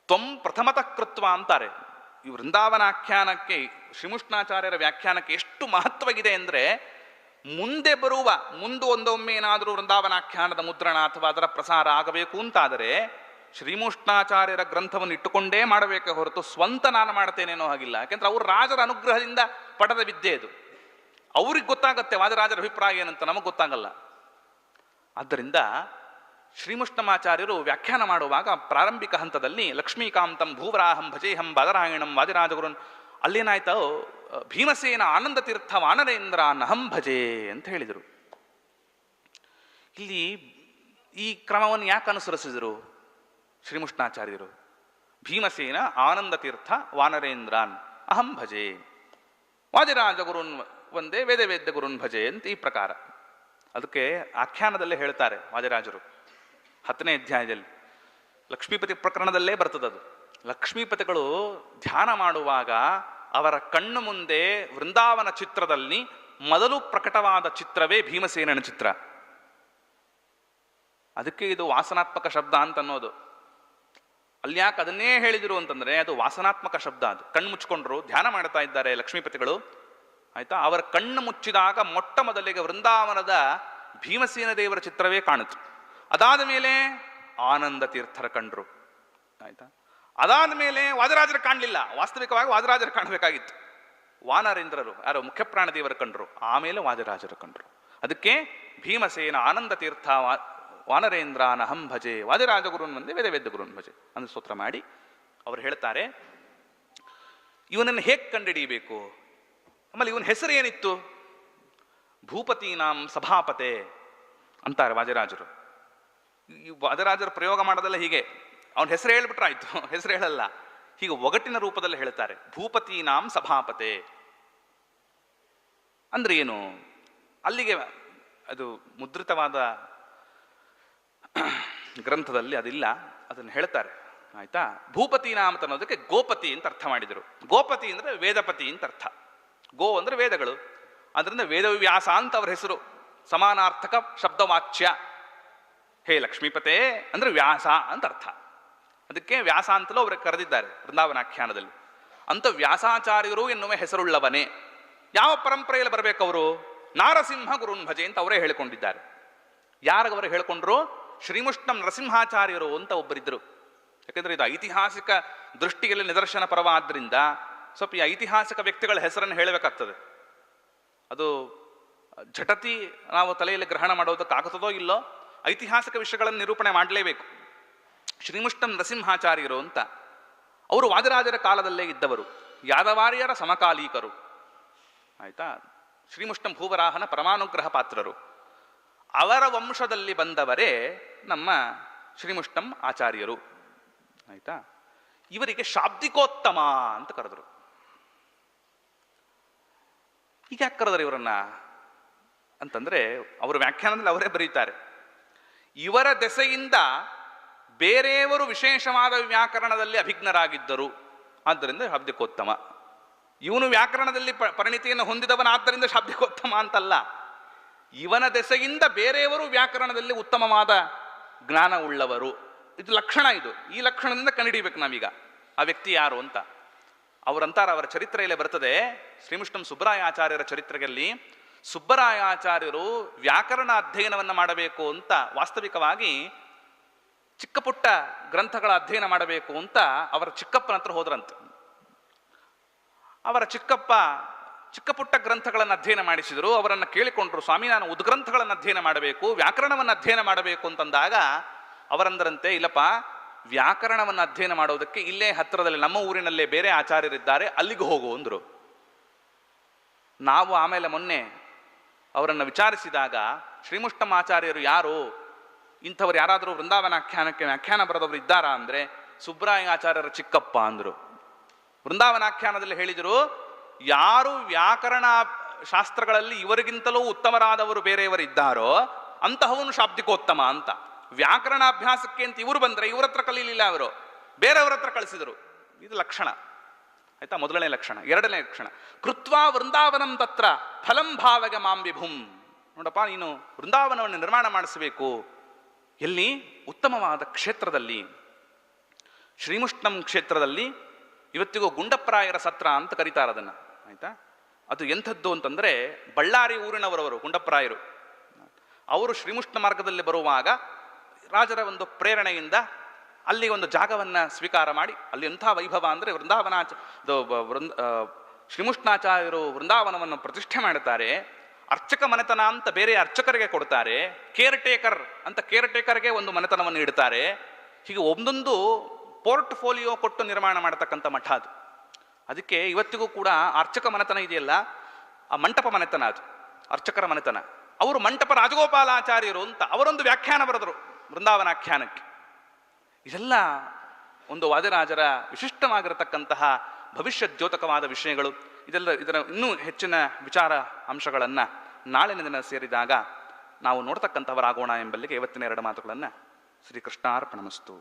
A: ತ್ವಂ ಪ್ರಥಮತಃ ಕೃತ್ವ ಅಂತಾರೆ. ಈ ವೃಂದಾವನಾಖ್ಯಾನಕ್ಕೆ, ಶ್ರೀಮುಷ್ಣಾಚಾರ್ಯರ ವ್ಯಾಖ್ಯಾನಕ್ಕೆ ಎಷ್ಟು ಮಹತ್ವವಿದೆ ಅಂದರೆ, ಮುಂದೆ ಒಂದೊಮ್ಮೆ ಏನಾದರೂ ವೃಂದಾವನಾಖ್ಯಾನದ ಮುದ್ರಣ ಅಥವಾ ಅದರ ಪ್ರಸಾರ ಆಗಬೇಕು ಅಂತಾದರೆ ಶ್ರೀಮುಷ್ಣಾಚಾರ್ಯರ ಗ್ರಂಥವನ್ನು ಇಟ್ಟುಕೊಂಡೇ ಮಾಡಬೇಕೆ ಹೊರತು ಸ್ವಂತ ನಾನು ಮಾಡ್ತೇನೇನೋ ಹಾಗಿಲ್ಲ. ಯಾಕೆಂದ್ರೆ ಅವರು ರಾಜರ ಅನುಗ್ರಹದಿಂದ ಪಡೆದ ವಿದ್ಯೆ ಇದು. ಅವ್ರಿಗೆ ಗೊತ್ತಾಗತ್ತೆ ವಾದರಾಜರ ಅಭಿಪ್ರಾಯ ಏನಂತ, ನಮಗೆ ಗೊತ್ತಾಗಲ್ಲ. ಆದ್ದರಿಂದ ಶ್ರೀಮುಷ್ಣಮಾಚಾರ್ಯರು ವ್ಯಾಖ್ಯಾನ ಮಾಡುವಾಗ ಪ್ರಾರಂಭಿಕ ಹಂತದಲ್ಲಿ ಲಕ್ಷ್ಮೀಕಾಂತಂ ಭೂವರಾಹಂ ಭಜೇಹಂ ಬಾದರಾಯಣಂ ವಾದಿರಾಜಗುರುನ್, ಅಲ್ಲೇನಾಯ್ತು, ಭೀಮಸೇನ ಆನಂದ ತೀರ್ಥ ವಾನರೇಂದ್ರ ನಹಂ ಭಜೆ ಅಂತ ಹೇಳಿದರು. ಇಲ್ಲಿ ಈ ಕ್ರಮವನ್ನು ಯಾಕೆ ಅನುಸರಿಸಿದರು ಶ್ರೀಮುಷ್ಣಾಚಾರ್ಯರು? ಭೀಮಸೇನ ಆನಂದ ತೀರ್ಥ ವಾನರೇಂದ್ರಾನ್ ಅಹಂ ಭಜೆ, ವಾದಿರಾಜ ಗುರುನ್ ಒಂದೇ ವೇದ ಗುರುನ್ ಭಜೆ ಅಂತ ಈ ಪ್ರಕಾರ. ಅದಕ್ಕೆ ಆಖ್ಯಾನದಲ್ಲೇ ಹೇಳ್ತಾರೆ ವಾದಿರಾಜರು 10ನೇ ಅಧ್ಯಾಯದಲ್ಲಿ, ಲಕ್ಷ್ಮೀಪತಿ ಪ್ರಕರಣದಲ್ಲೇ ಬರ್ತದದು. ಲಕ್ಷ್ಮೀಪತಿಗಳು ಧ್ಯಾನ ಮಾಡುವಾಗ ಅವರ ಕಣ್ಣು ಮುಂದೆ ವೃಂದಾವನ ಚಿತ್ರದಲ್ಲಿ ಮೊದಲು ಪ್ರಕಟವಾದ ಚಿತ್ರವೇ ಭೀಮಸೇನನ ಚಿತ್ರ. ಅದಕ್ಕೆ ಇದು ವಾಸನಾತ್ಮಕ ಶಬ್ದ ಅಂತ ಅನ್ನೋದು. ಅಲ್ಲಿ ಯಾಕೆ ಅದನ್ನೇ ಹೇಳಿದರು ಅಂತಂದ್ರೆ, ಅದು ವಾಸನಾತ್ಮಕ ಶಬ್ದ. ಅದು ಕಣ್ಣು ಮುಚ್ಕೊಂಡ್ರು ಧ್ಯಾನ ಮಾಡ್ತಾ ಇದ್ದಾರೆ ಲಕ್ಷ್ಮೀಪತಿಗಳು, ಆಯ್ತಾ. ಅವರ ಕಣ್ಣು ಮುಚ್ಚಿದಾಗ ಮೊಟ್ಟ ಮೊದಲಿಗೆ ವೃಂದಾವನದ ಭೀಮಸೇನ ದೇವರ ಚಿತ್ರವೇ ಕಾಣಿತು. ಅದಾದ ಮೇಲೆ ಆನಂದ ತೀರ್ಥರ ಕಂಡ್ರು, ಆಯ್ತಾ. ಅದಾದ ಮೇಲೆ ವಾದರಾಜರು ಕಾಣಲಿಲ್ಲ. ವಾಸ್ತವಿಕವಾಗಿ ವಾದರಾಜರು ಕಾಣಬೇಕಾಗಿತ್ತು. ವಾನರೇಂದ್ರರು ಯಾರೋ ಮುಖ್ಯಪ್ರಾಣದೇವರು ಕಂಡ್ರು, ಆಮೇಲೆ ವಾದಿರಾಜರು ಕಂಡ್ರು. ಅದಕ್ಕೆ ಭೀಮಸೇನ ಆನಂದ ತೀರ್ಥ ವಾನರೇಂದ್ರಾನಹಂ ಭಜೆ ವಾದಿರಾಜ ಗುರುನ್ ಮುಂದೆ ವೇದ ವೇದ ಗುರುನ್ ಭಜೆ ಅಂದ್ರೆ ಸ್ತೋತ್ರ ಮಾಡಿ ಅವರು ಹೇಳ್ತಾರೆ, ಇವನನ್ನು ಹೇಗೆ ಕಂಡುಹಿಡಿಯಬೇಕು, ಆಮೇಲೆ ಇವನ ಹೆಸರು ಏನಿತ್ತು, ಭೂಪತೀನಾಂ ಸಭಾಪತೆ ಅಂತಾರೆ ವಾದಿರಾಜರು. ಈ ವಾದಿರಾಜರು ಪ್ರಯೋಗ ಮಾಡೋದಲ್ಲ ಹೀಗೆ, ಅವನ ಹೆಸರು ಹೇಳ್ಬಿಟ್ರಾಯ್ತು, ಹೆಸರು ಹೇಳಲ್ಲ, ಹೀಗೆ ಒಗಟಿನ ರೂಪದಲ್ಲಿ ಹೇಳ್ತಾರೆ. ಭೂಪತೀನಾಂ ಸಭಾಪತೆ ಅಂದ್ರೆ ಏನು, ಅಲ್ಲಿಗೆ ಅದು ಮುದ್ರಿತವಾದ ಗ್ರಂಥದಲ್ಲಿ ಅದಿಲ್ಲ, ಅದನ್ನು ಹೇಳ್ತಾರೆ ಆಯ್ತಾ. ಭೂಪತೀನಾಂ ಅಂತ ಅನ್ನೋದಕ್ಕೆ ಗೋಪತಿ ಅಂತ ಅರ್ಥ ಮಾಡಿದರು. ಗೋಪತಿ ಅಂದ್ರೆ ವೇದಪತಿ ಅಂತ ಅರ್ಥ. ಗೋ ಅಂದ್ರೆ ವೇದಗಳು, ಅದರಿಂದ ವೇದವ್ಯಾಸ ಅಂತ ಅವ್ರ ಹೆಸರು, ಸಮಾನಾರ್ಥಕ ಶಬ್ದವಾಚ್ಯ. ಹೇ ಲಕ್ಷ್ಮೀಪತೆ ಅಂದ್ರೆ ವ್ಯಾಸ ಅಂತ ಅರ್ಥ. ಅದಕ್ಕೆ ವ್ಯಾಸ ಅಂತಲೂ ಅವ್ರಿಗೆ ಕರೆದಿದ್ದಾರೆ ವೃಂದಾವನಾಖ್ಯಾನದಲ್ಲಿ. ಅಂತ ವ್ಯಾಸಾಚಾರ್ಯರು ಎನ್ನುವ ಹೆಸರುಳ್ಳವನೇ. ಯಾವ ಪರಂಪರೆಯಲ್ಲಿ ಬರಬೇಕವರು, ನಾರಸಿಂಹ ಗುರುನ್ ಭಜೆ ಅಂತ ಅವರೇ ಹೇಳಿಕೊಂಡಿದ್ದಾರೆ. ಯಾರಿಗವರು ಹೇಳಿಕೊಂಡ್ರು, ಶ್ರೀಮುಷ್ಣಂ ನರಸಿಂಹಾಚಾರ್ಯರು ಅಂತ ಒಬ್ಬರಿದ್ದರು. ಯಾಕೆಂದ್ರೆ ಇದು ಐತಿಹಾಸಿಕ ದೃಷ್ಟಿಯಲ್ಲಿ ನಿದರ್ಶನ ಪರವಾದ್ರಿಂದ ಸ್ವಲ್ಪ ಈ ಐತಿಹಾಸಿಕ ವ್ಯಕ್ತಿಗಳ ಹೆಸರನ್ನು ಹೇಳಬೇಕಾಗ್ತದೆ. ಅದು ಝಟತಿ ನಾವು ತಲೆಯಲ್ಲಿ ಗ್ರಹಣ ಮಾಡೋದಕ್ಕಾಗುತ್ತದೋ ಇಲ್ಲೋ, ಐತಿಹಾಸಿಕ ವಿಷಯಗಳನ್ನು ನಿರೂಪಣೆ ಮಾಡಲೇಬೇಕು. ಶ್ರೀಮುಷ್ಣಂ ನರಸಿಂಹಾಚಾರ್ಯರು ಅಂತ ಅವರು ವಾದಿರಾಜರ ಕಾಲದಲ್ಲೇ ಇದ್ದವರು, ಯಾದವಾರ್ಯರ ಸಮಕಾಲೀಕರು ಆಯ್ತಾ. ಶ್ರೀಮುಷ್ಣಂ ಭೂವರಾಹನ ಪರಮಾನುಗ್ರಹ ಪಾತ್ರರು. ಅವರ ವಂಶದಲ್ಲಿ ಬಂದವರೇ ನಮ್ಮ ಶ್ರೀಮುಷ್ಣಂ ಆಚಾರ್ಯರು ಆಯ್ತಾ. ಇವರಿಗೆ ಶಾಬ್ದಿಕೋತ್ತಮ ಅಂತ ಕರೆದರು. ಈಗ ಯಾಕೆ ಕರೆದರು ಇವರನ್ನ ಅಂತಂದ್ರೆ, ಅವರ ವ್ಯಾಖ್ಯಾನದಲ್ಲಿ ಅವರೇ ಬರೀತಾರೆ, ಇವರ ದೆಸೆಯಿಂದ ಬೇರೆಯವರು ವಿಶೇಷವಾದ ವ್ಯಾಕರಣದಲ್ಲಿ ಅಭಿಜ್ಞರಾಗಿದ್ದರು, ಆದ್ದರಿಂದ ಶಾಬ್ದಿಕೋತ್ತಮ. ಇವನು ವ್ಯಾಕರಣದಲ್ಲಿ ಪರಿಣಿತಿಯನ್ನು ಹೊಂದಿದವನಾದ್ದರಿಂದ ಶಾಬ್ದಿಕೋತ್ತಮ ಅಂತಲ್ಲ, ಇವನ ದೆಸೆಯಿಂದ ಬೇರೆಯವರು ವ್ಯಾಕರಣದಲ್ಲಿ ಉತ್ತಮವಾದ ಜ್ಞಾನ ಉಳ್ಳವರು. ಇದು ಲಕ್ಷಣ, ಇದು ಈ ಲಕ್ಷಣದಿಂದ ಕಂಡುಹಿಡಿಬೇಕು ನಾವೀಗ ಆ ವ್ಯಕ್ತಿ ಯಾರು ಅಂತ. ಅವರಂತಾರ, ಅವರ ಚರಿತ್ರೆಯಲ್ಲೇ ಬರ್ತದೆ, ಶ್ರೀಮುಷ್ಣಂ ಸುಬ್ಬರಾಯ ಆಚಾರ್ಯರ ಚರಿತ್ರೆಯಲ್ಲಿ ಸುಬ್ಬರಾಯಾಚಾರ್ಯರು ವ್ಯಾಕರಣ ಅಧ್ಯಯನವನ್ನು ಮಾಡಬೇಕು ಅಂತ, ವಾಸ್ತವಿಕವಾಗಿ ಚಿಕ್ಕ ಪುಟ್ಟ ಗ್ರಂಥಗಳ ಅಧ್ಯಯನ ಮಾಡಬೇಕು ಅಂತ ಅವರ ಚಿಕ್ಕಪ್ಪನ ಹತ್ರ ಹೋದ್ರಂತೆ. ಅವರ ಚಿಕ್ಕಪ್ಪ ಚಿಕ್ಕ ಪುಟ್ಟ ಗ್ರಂಥಗಳನ್ನು ಅಧ್ಯಯನ ಮಾಡಿಸಿದರು. ಅವರನ್ನು ಕೇಳಿಕೊಂಡ್ರು, ಸ್ವಾಮಿ ನಾನು ಉದ್ಗ್ರಂಥಗಳನ್ನು ಅಧ್ಯಯನ ಮಾಡಬೇಕು, ವ್ಯಾಕರಣವನ್ನು ಅಧ್ಯಯನ ಮಾಡಬೇಕು ಅಂತಂದಾಗ ಅವರಂದರಂತೆ, ಇಲ್ಲಪ್ಪ ವ್ಯಾಕರಣವನ್ನು ಅಧ್ಯಯನ ಮಾಡೋದಕ್ಕೆ ಇಲ್ಲೇ ಹತ್ತಿರದಲ್ಲಿ ನಮ್ಮ ಊರಿನಲ್ಲೇ ಬೇರೆ ಆಚಾರ್ಯರಿದ್ದಾರೆ, ಅಲ್ಲಿಗೆ ಹೋಗು ಅಂದರು. ನಾವು ಆಮೇಲೆ ಮೊನ್ನೆ ಅವರನ್ನು ವಿಚಾರಿಸಿದಾಗ, ಶ್ರೀಮುಷ್ಣಂ ಆಚಾರ್ಯರು ಯಾರು, ಇಂಥವ್ರು ಯಾರಾದರೂ ವೃಂದಾವನಾಖ್ಯಾನಕ್ಕೆ ವ್ಯಾಖ್ಯಾನ ಬರೆದವರು ಇದ್ದಾರಾ ಅಂದರೆ ಸುಬ್ರಾಯ ಆಚಾರ್ಯರ ಚಿಕ್ಕಪ್ಪ ಅಂದರು. ವೃಂದಾವನಾಖ್ಯಾನದಲ್ಲಿ ಹೇಳಿದರು, ಯಾರು ವ್ಯಾಕರಣ ಶಾಸ್ತ್ರಗಳಲ್ಲಿ ಇವರಿಗಿಂತಲೂ ಉತ್ತಮರಾದವರು ಬೇರೆಯವರು ಇದ್ದಾರೋ ಅಂತಹವನು ಶಾಬ್ದಿಕೋತ್ತಮ ಅಂತ. ವ್ಯಾಕರಣಾಭ್ಯಾಸಕ್ಕೆ ಅಂತ ಇವರು ಬಂದರೆ ಇವ್ರ ಹತ್ರ ಕಲೀಲಿಲ್ಲ, ಅವರು ಬೇರೆಯವ್ರ ಹತ್ರ ಕಳಿಸಿದರು. ಇದು ಲಕ್ಷಣ ಆಯ್ತಾ, ಮೊದಲನೇ ಲಕ್ಷಣ. ಎರಡನೇ ಲಕ್ಷಣ, ಕೃತ್ವಾ ವೃಂದಾವನಂ ತತ್ರ ಫಲಂ ಭಾವಗೆ ಮಾಂ ವಿಭುಂ. ನೋಡಪ್ಪ, ನೀನು ವೃಂದಾವನವನ್ನು ನಿರ್ಮಾಣ ಮಾಡಿಸಬೇಕು, ಎಲ್ಲಿ, ಉತ್ತಮವಾದ ಕ್ಷೇತ್ರದಲ್ಲಿ, ಶ್ರೀಮುಷ್ಣಂ ಕ್ಷೇತ್ರದಲ್ಲಿ. ಇವತ್ತಿಗೂ ಗುಂಡಪ್ರಾಯರ ಸತ್ರ ಅಂತ ಕರೀತಾರೆ ಅದನ್ನು ಆಯ್ತಾ. ಅದು ಎಂಥದ್ದು ಅಂತಂದರೆ, ಬಳ್ಳಾರಿ ಊರಿನವರವರು ಗುಂಡಪ್ರಾಯರು. ಅವರು ಶ್ರೀಮುಷ್ಣ ಮಾರ್ಗದಲ್ಲಿ ಬರುವಾಗ ರಾಜರ ಒಂದು ಪ್ರೇರಣೆಯಿಂದ ಅಲ್ಲಿ ಒಂದು ಜಾಗವನ್ನು ಸ್ವೀಕಾರ ಮಾಡಿ, ಅಲ್ಲಿ ಎಂಥ ವೈಭವ ಅಂದರೆ ಶ್ರೀಮುಷ್ಣಾಚಾರ್ಯರು ವೃಂದಾವನವನ್ನು ಪ್ರತಿಷ್ಠೆ ಮಾಡುತ್ತಾರೆ. ಅರ್ಚಕ ಮನೆತನ ಅಂತ ಬೇರೆ ಅರ್ಚಕರಿಗೆ ಕೊಡ್ತಾರೆ, ಕೇರ್ ಟೇಕರ್ ಅಂತ ಕೇರ್ ಟೇಕರ್ಗೆ ಒಂದು ಮನೆತನವನ್ನು ಇಡ್ತಾರೆ. ಹೀಗೆ ಒಂದೊಂದು ಪೋರ್ಟ್ಫೋಲಿಯೋ ಕೊಟ್ಟು ನಿರ್ಮಾಣ ಮಾಡತಕ್ಕಂಥ ಮಠ ಅದು. ಅದಕ್ಕೆ ಇವತ್ತಿಗೂ ಕೂಡ ಅರ್ಚಕ ಮನೆತನ ಇದೆಯಲ್ಲ, ಆ ಮಂಟಪ ಮನೆತನ, ಅದು ಅರ್ಚಕರ ಮನೆತನ. ಅವರು ಮಂಟಪ ರಾಜಗೋಪಾಲಾಚಾರ್ಯರು ಅಂತ ಅವರೊಂದು ವ್ಯಾಖ್ಯಾನ ಬರೆದರು ವೃಂದಾವನಾಖ್ಯಾನಕ್ಕೆ. ಇದೆಲ್ಲ ಒಂದು ವಾದಿರಾಜರ ವಿಶಿಷ್ಟವಾಗಿರತಕ್ಕಂತಹ ಭವಿಷ್ಯದ್ಯೋತಕವಾದ ವಿಷಯಗಳು. ಇದರ ಇನ್ನೂ ಹೆಚ್ಚಿನ ವಿಚಾರ ಅಂಶಗಳನ್ನು ನಾಳಿನ ದಿನ ಸೇರಿದಾಗ ನಾವು ನೋಡ್ತಕ್ಕಂಥವರಾಗೋಣ ಎಂಬಲ್ಲಿಗೆ ಇವತ್ತಿನ ಎರಡು ಮಾತುಗಳನ್ನು ಶ್ರೀಕೃಷ್ಣಾರ್ಪಣಮಸ್ತು.